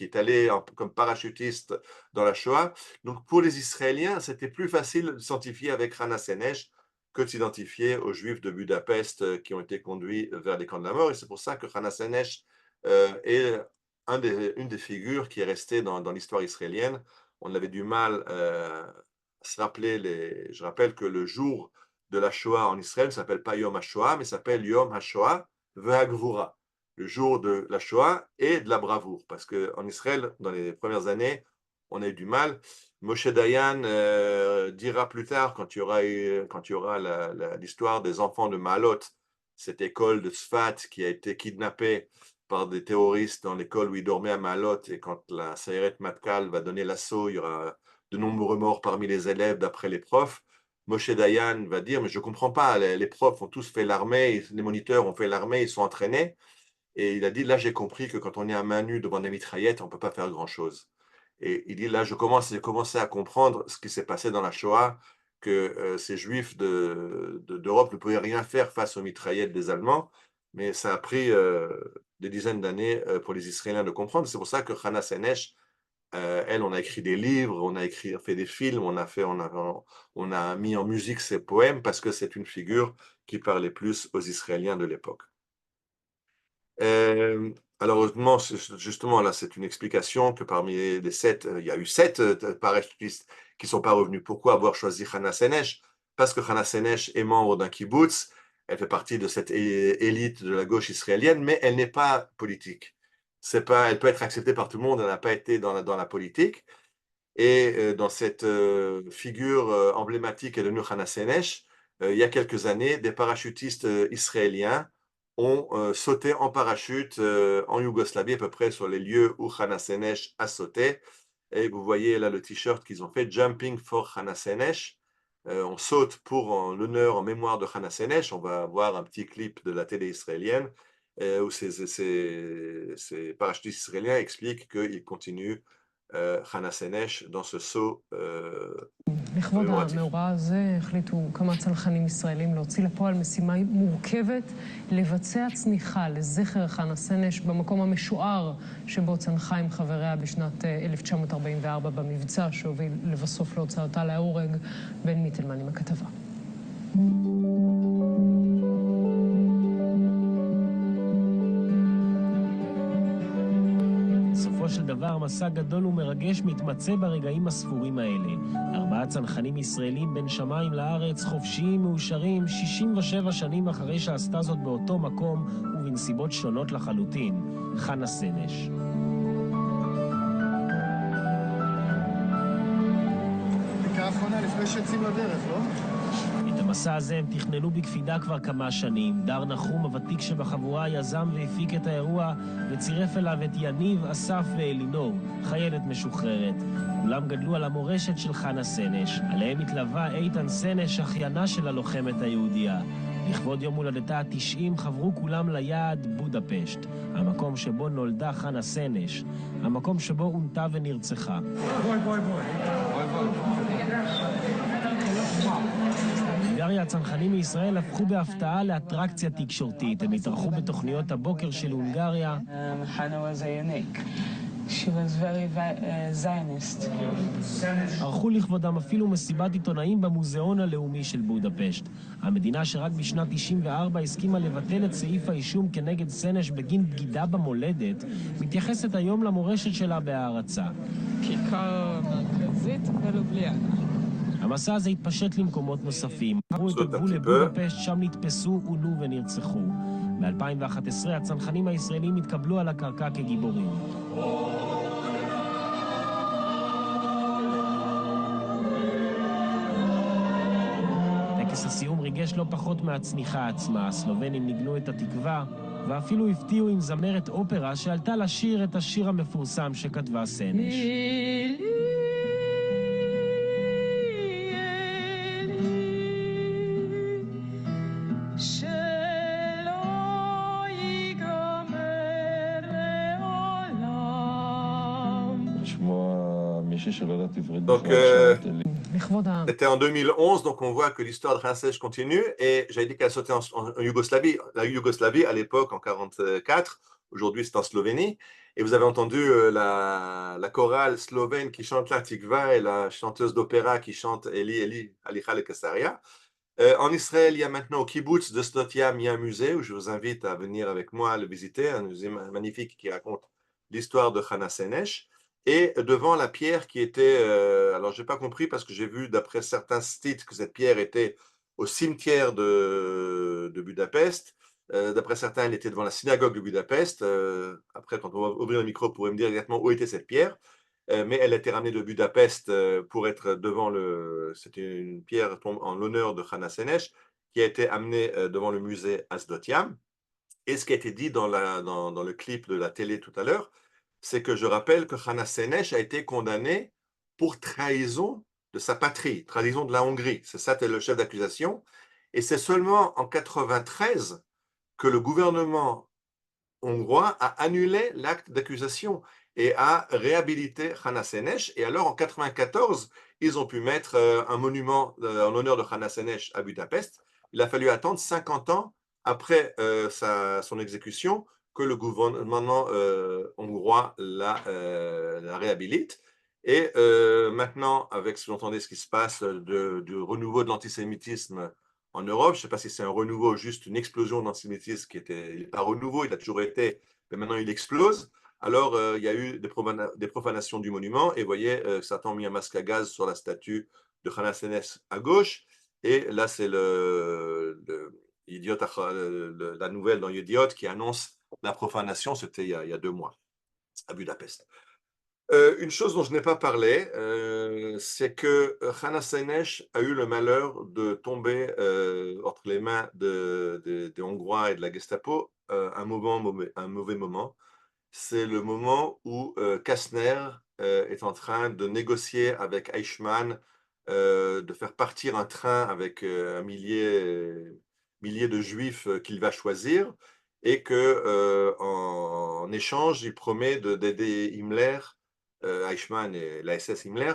est allée comme parachutiste dans la Shoah. Donc, pour les Israéliens, c'était plus facile de s'identifier avec Hana Senesh que de s'identifier aux Juifs de Budapest qui ont été conduits vers les camps de la mort. Et c'est pour ça que Hana Senesh est une des figures qui est restée dans l'histoire israélienne. On avait du mal à se rappeler, je rappelle que le jour de la Shoah en Israël ne s'appelle pas Yom HaShoah, mais s'appelle Yom HaShoah Ve'Hagvura, le jour de la Shoah et de la bravoure. Parce qu'en Israël, dans les premières années, on a eu du mal. Moshe Dayan dira plus tard, quand il y aura l'histoire des enfants de Maalot, cette école de Tzfat qui a été kidnappée par des terroristes dans l'école où ils dormaient à Maalot, et quand la Sayeret Matkal va donner l'assaut, il y aura de nombreux morts parmi les élèves d'après les profs. Moshe Dayan va dire, mais je ne comprends pas, les profs ont tous fait l'armée, les moniteurs ont fait l'armée, ils sont entraînés. Et il a dit, là j'ai compris que quand on est à main nue devant des mitraillettes, on ne peut pas faire grand-chose. Et il dit, là j'ai commencé à comprendre ce qui s'est passé dans la Shoah, que ces Juifs d'Europe ne pouvaient rien faire face aux mitraillettes des Allemands, mais ça a pris des dizaines d'années pour les Israéliens de comprendre. C'est pour ça que Hana Senesh, elle, on a écrit des livres, on a fait des films, on a mis en musique ses poèmes parce que c'est une figure qui parlait plus aux Israéliens de l'époque. Alors, justement, là, c'est une explication que parmi les 7, il y a eu 7 parachutistes qui ne sont pas revenus. Pourquoi avoir choisi Hana Senesh? Parce que Hana Senesh est membre d'un kibbutz, elle fait partie de cette élite de la gauche israélienne, mais elle n'est pas politique. Elle peut être acceptée par tout le monde, elle n'a pas été dans la politique. Et dans cette figure emblématique de Hana Senesh, il y a quelques années, des parachutistes israéliens ont sauté en parachute en Yougoslavie, à peu près sur les lieux où Hana Senesh a sauté. Et vous voyez là le t-shirt qu'ils ont fait, Jumping for Hana Senesh. On saute pour l'honneur, en mémoire de Hana Senesh. On va voir un petit clip de la télé israélienne où ces parachutistes israéliens expliquent qu'ils continuent Hana Senesh dans ce saut לכבוד המאורע הזה החליטו כמה צנחנים ישראלים להוציא לפועל משימה מורכבת, לבצע צניחה לזכר חנה סנש במקום המשוער שבו צנחה עם חבריה בשנת 1944 במבצע שהוביל לבסוף להוצאתה להורג. בן מיטלמן עם הכתבה. בסופו של דבר, מסע גדול ומרגש מתמצא ברגעים הספורים האלה. 4 צנחנים ישראלים בין שמיים לארץ, חופשיים, מאושרים, 67 שנים אחרי שעשתה זאת באותו מקום ובנסיבות שונות לחלוטין. חנה סנש. בדיקה האחרונה לפני שיוצאים לדרך, לא? את המסע הזה הם תכננו בקפידה כבר כמה שנים. דר נחום, הוותיק שבחבורה, יזם והפיק את האירוע וצירף אליו את יניב, אסף ואלינור, חיילת משוחררת. כולם גדלו על המורשת של חנה סנש. עליהם התלווה איתן סנש, אחיינה של הלוחמת היהודייה. לכבוד יום הולדתה ה-90 חברו כולם ליעד בודפשט, המקום שבו נולדה חנה סנש, המקום שבו הונתה ונרצחה. בהונגריה הצנחנים מישראל הפכו בהפתעה לאטרקציה תקשורתית. הם התארחו בתוכניות הבוקר של הונגריה. She was very Zionist. ערכו לכבודם אפילו מסיבת עיתונאים במוזיאון הלאומי של בודפשט. המדינה שרק בשנת 94 הסכימה לבטל את סעיף האישום כנגד סנש בגין בגידה במולדת, מתייחסת היום למורשת שלה בהערצה. כיכר מרכזית בלובליאנה. המסע הזה התפשט למקומות נוספים. עברו את הגבול לבודפשט, שם נתפסו, עונו ונרצחו. ב-2011 הצנחנים הישראלים התקבלו על הקרקע כגיבורים. טקס הסיום ריגש לא פחות מהצניחה עצמה. הסלובנים ניגנו את התקווה ואפילו הפתיעו עם זמרת אופרה שעלתה לשיר את השיר המפורסם שכתבה סנש. Donc, C'était en 2011, donc on voit que l'histoire de Hana Senesh continue. Et j'avais dit qu'elle sautait en Yougoslavie. La Yougoslavie, à l'époque, en 1944, aujourd'hui c'est en Slovénie. Et vous avez entendu la chorale slovène qui chante la Tikva et la chanteuse d'opéra qui chante Eli Eli Alicha le Kesaria. En Israël, il y a maintenant au kibbutz de Sdot Yam, il y a un musée où je vous invite à venir avec moi à le visiter, un musée magnifique qui raconte l'histoire de Hana Senesh. Et devant la pierre qui était, alors je n'ai pas compris parce que j'ai vu d'après certains sites que cette pierre était au cimetière de Budapest. D'après certains, elle était devant la synagogue de Budapest. Après, quand on va ouvrir le micro, vous pourrez me dire exactement où était cette pierre. Mais elle a été ramenée de Budapest pour être devant le... C'était une pierre en l'honneur de Hana Senesh qui a été amenée devant le musée à Sdot Yam. Et ce qui a été dit dans le clip de la télé tout à l'heure, c'est que je rappelle que Hana Senesh a été condamné pour trahison de sa patrie, trahison de la Hongrie. C'est ça, le chef d'accusation. Et c'est seulement en 1993 que le gouvernement hongrois a annulé l'acte d'accusation et a réhabilité Hana Senesh. Et alors, en 1994, ils ont pu mettre un monument en l'honneur de Hana Senesh à Budapest. Il a fallu attendre 50 ans après son exécution que le gouvernement hongrois la réhabilite. Et maintenant, avec ce que vous entendez, ce qui se passe du renouveau de l'antisémitisme en Europe, je ne sais pas si c'est un renouveau ou juste une explosion d'antisémitisme il n'est pas renouveau, il a toujours été, mais maintenant il explose. Alors, il y a eu des profanations du monument, et vous voyez, certains ont mis un masque à gaz sur la statue de Hana Senesh à gauche, et là, c'est la nouvelle dans Yediot qui annonce la profanation, c'était il y a 2 mois, à Budapest. Une chose dont je n'ai pas parlé, c'est que Hana Senesh a eu le malheur de tomber entre les mains des Hongrois et de la Gestapo un mauvais moment. C'est le moment où Kastner est en train de négocier avec Eichmann de faire partir un train avec un millier de juifs qu'il va choisir et qu'en échange, il promet d'aider Himmler, Eichmann et la SS Himmler,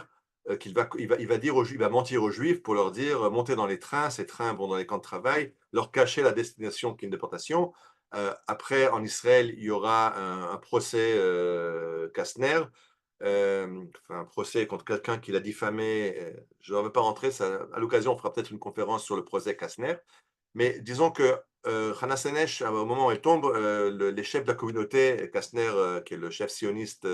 il va mentir aux juifs pour leur dire montez dans les trains, ces trains vont dans les camps de travail, leur cacher la destination qui est une déportation. Après, en Israël, il y aura un procès Kastner, un procès contre quelqu'un qui l'a diffamé. Je ne vais pas rentrer, à l'occasion, on fera peut-être une conférence sur le procès Kastner. Mais disons que Hana Senesh, au moment où elle tombe, les chefs de la communauté, Kastner, qui est le chef sioniste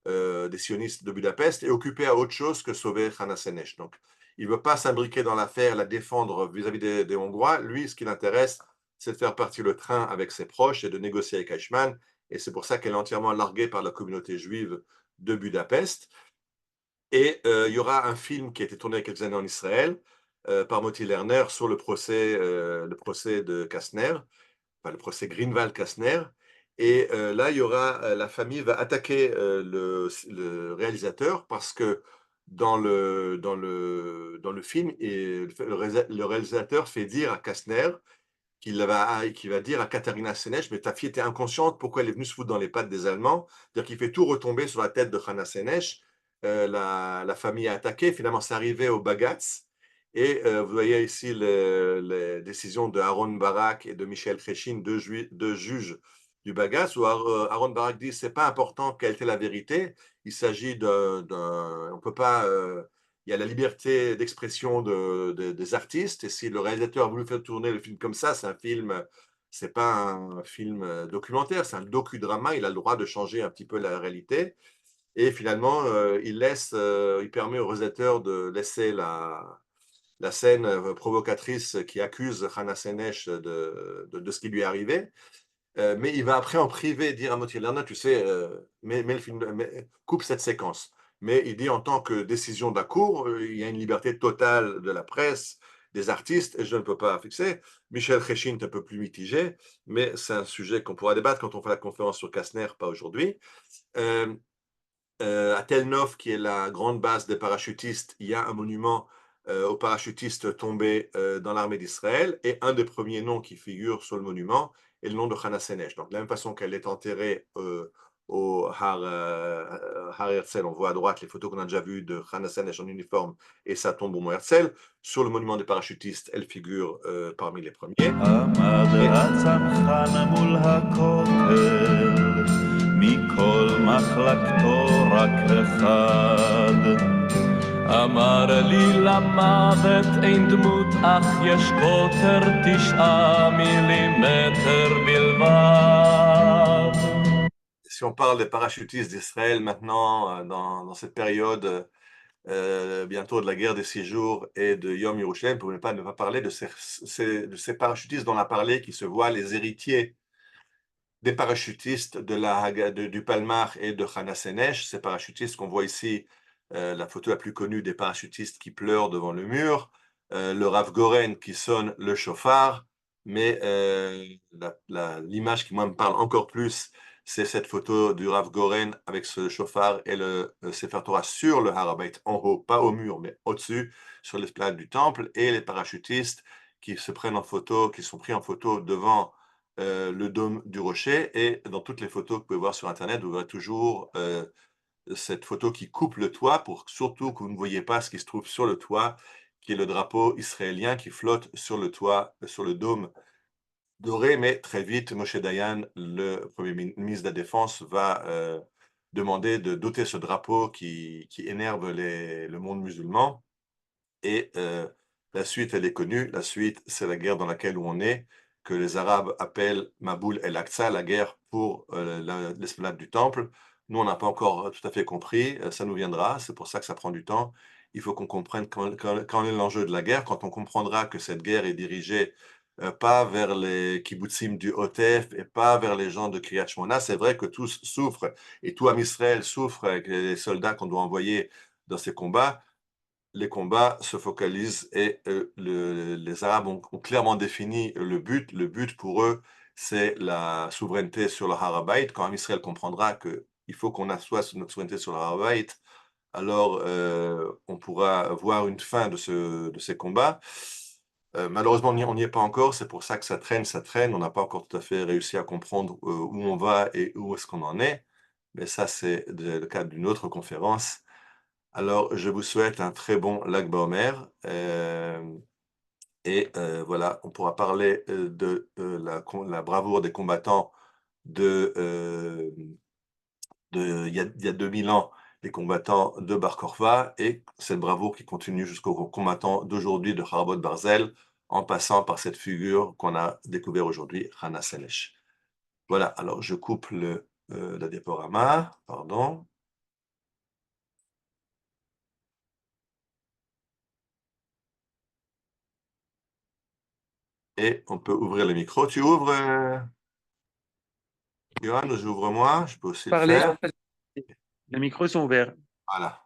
des sionistes de Budapest, est occupé à autre chose que sauver Hana Senesh. Donc, il ne veut pas s'imbriquer dans l'affaire, la défendre vis-à-vis des Hongrois. Lui, ce qui l'intéresse, c'est de faire partir le train avec ses proches et de négocier avec Eichmann. Et c'est pour ça qu'elle est entièrement larguée par la communauté juive de Budapest. Et il y aura un film qui a été tourné il y a quelques années en Israël par Moti Lerner sur le procès de Kastner, enfin, le procès Greenwald-Kastner. Et là, il y aura, la famille va attaquer le réalisateur parce que dans le film, le réalisateur fait dire à Kastner qu'il va dire à Katharina Senesh, mais ta fille était inconsciente, pourquoi elle est venue se foutre dans les pattes des Allemands? C'est-à-dire qu'il fait tout retomber sur la tête de Hana Senesh. La famille a attaqué, finalement c'est arrivé au Bagatz. Et vous voyez ici les décisions de Aaron Barak et de Michel Cheshin, deux juges du Bagatz, où Aaron Barak dit c'est pas important quelle était la vérité, il s'agit on peut pas, il y a la liberté d'expression des artistes, et si le réalisateur a voulu faire tourner le film comme ça, c'est pas un film documentaire, c'est un docudrama, il a le droit de changer un petit peu la réalité, et finalement il permet au réalisateur de laisser la scène provocatrice qui accuse Hana Senesh de ce qui lui est arrivé. Mais il va après en privé dire à Moti Lerner, tu sais, coupe cette séquence. Mais il dit en tant que décision de la Cour, il y a une liberté totale de la presse, des artistes, et je ne peux pas fixer. Michel Cheshin est un peu plus mitigé, mais c'est un sujet qu'on pourra débattre quand on fera la conférence sur Kastner, pas aujourd'hui. À Tel Nof, qui est la grande base des parachutistes, il y a un monument aux parachutistes tombés dans l'armée d'Israël, et un des premiers noms qui figure sur le monument est le nom de Hana Senesh. Donc, de la même façon qu'elle est enterrée au au Har Herzl. On voit à droite les photos qu'on a déjà vues de Hannah Senesh en uniforme et sa tombe au Mont Herzl. Sur le monument des parachutistes, elle figure parmi les premiers. אמר לי למוות אין דמות אך יש קוטר 9 מילימטר בלבד. Si on parle des parachutistes d'Israël maintenant, dans cette période bientôt de la guerre des 6 jours et de Yom Yerushalayim, pour ne pas parler de ces parachutistes dont on a parlé, qui se voient les héritiers des parachutistes du Palmach et de Hannah Senesh, ces parachutistes qu'on voit ici, la photo la plus connue des parachutistes qui pleurent devant le mur, le Rav Goren qui sonne le chauffard, mais l'image qui moi me parle encore plus, c'est cette photo du Rav Goren avec ce chauffard et le Sefer Torah sur le Har HaBayit, en haut, pas au mur, mais au-dessus, sur l'esplanade du temple, et les parachutistes qui se prennent en photo, qui sont pris en photo devant le dôme du rocher. Et dans toutes les photos que vous pouvez voir sur Internet, vous verrez toujours cette photo qui coupe le toit pour surtout que vous ne voyez pas ce qui se trouve sur le toit, qui est le drapeau israélien qui flotte sur le toit, sur le dôme doré. Mais très vite, Moshe Dayan, le premier ministre de la Défense, va demander de doter ce drapeau qui énerve le monde musulman. Et la suite, elle est connue. La suite, c'est la guerre dans laquelle on est, que les Arabes appellent Maboul el-Aqsa, la guerre pour l'esplanade du temple. Nous, on n'a pas encore tout à fait compris, ça nous viendra, c'est pour ça que ça prend du temps. Il faut qu'on comprenne quand est l'enjeu de la guerre, quand on comprendra que cette guerre est dirigée pas vers les kibbutzim du Hotef et pas vers les gens de Kriyat Shmona. C'est vrai que tous souffrent, et tout Am Israël souffre avec les soldats qu'on doit envoyer dans ces combats. Les combats se focalisent et les Arabes ont clairement défini le but. Le but pour eux, c'est la souveraineté sur le Har HaBayit. Quand Israël comprendra qu'il faut qu'on assoie notre souveraineté sur le Har HaBayit, alors on pourra voir une fin de ces combats. Malheureusement, on n'y est pas encore. C'est pour ça que ça traîne. On n'a pas encore tout à fait réussi à comprendre où on va et où est-ce qu'on en est. Mais ça, c'est le cadre d'une autre conférence. Alors, je vous souhaite un très bon Lag BaOmer. Voilà, on pourra parler de la bravoure des combattants il y a 2000 ans, les combattants de Bar Korva, et cette bravoure qui continue jusqu'aux combattants d'aujourd'hui de Harbot Barzel, en passant par cette figure qu'on a découvert aujourd'hui, Hannah Senesh. Voilà, alors je coupe la diaporama, pardon. Et on peut ouvrir le micro. Tu ouvres, Johan, ou j'ouvre moi? Je peux aussi le faire. Les micros sont ouverts. Voilà.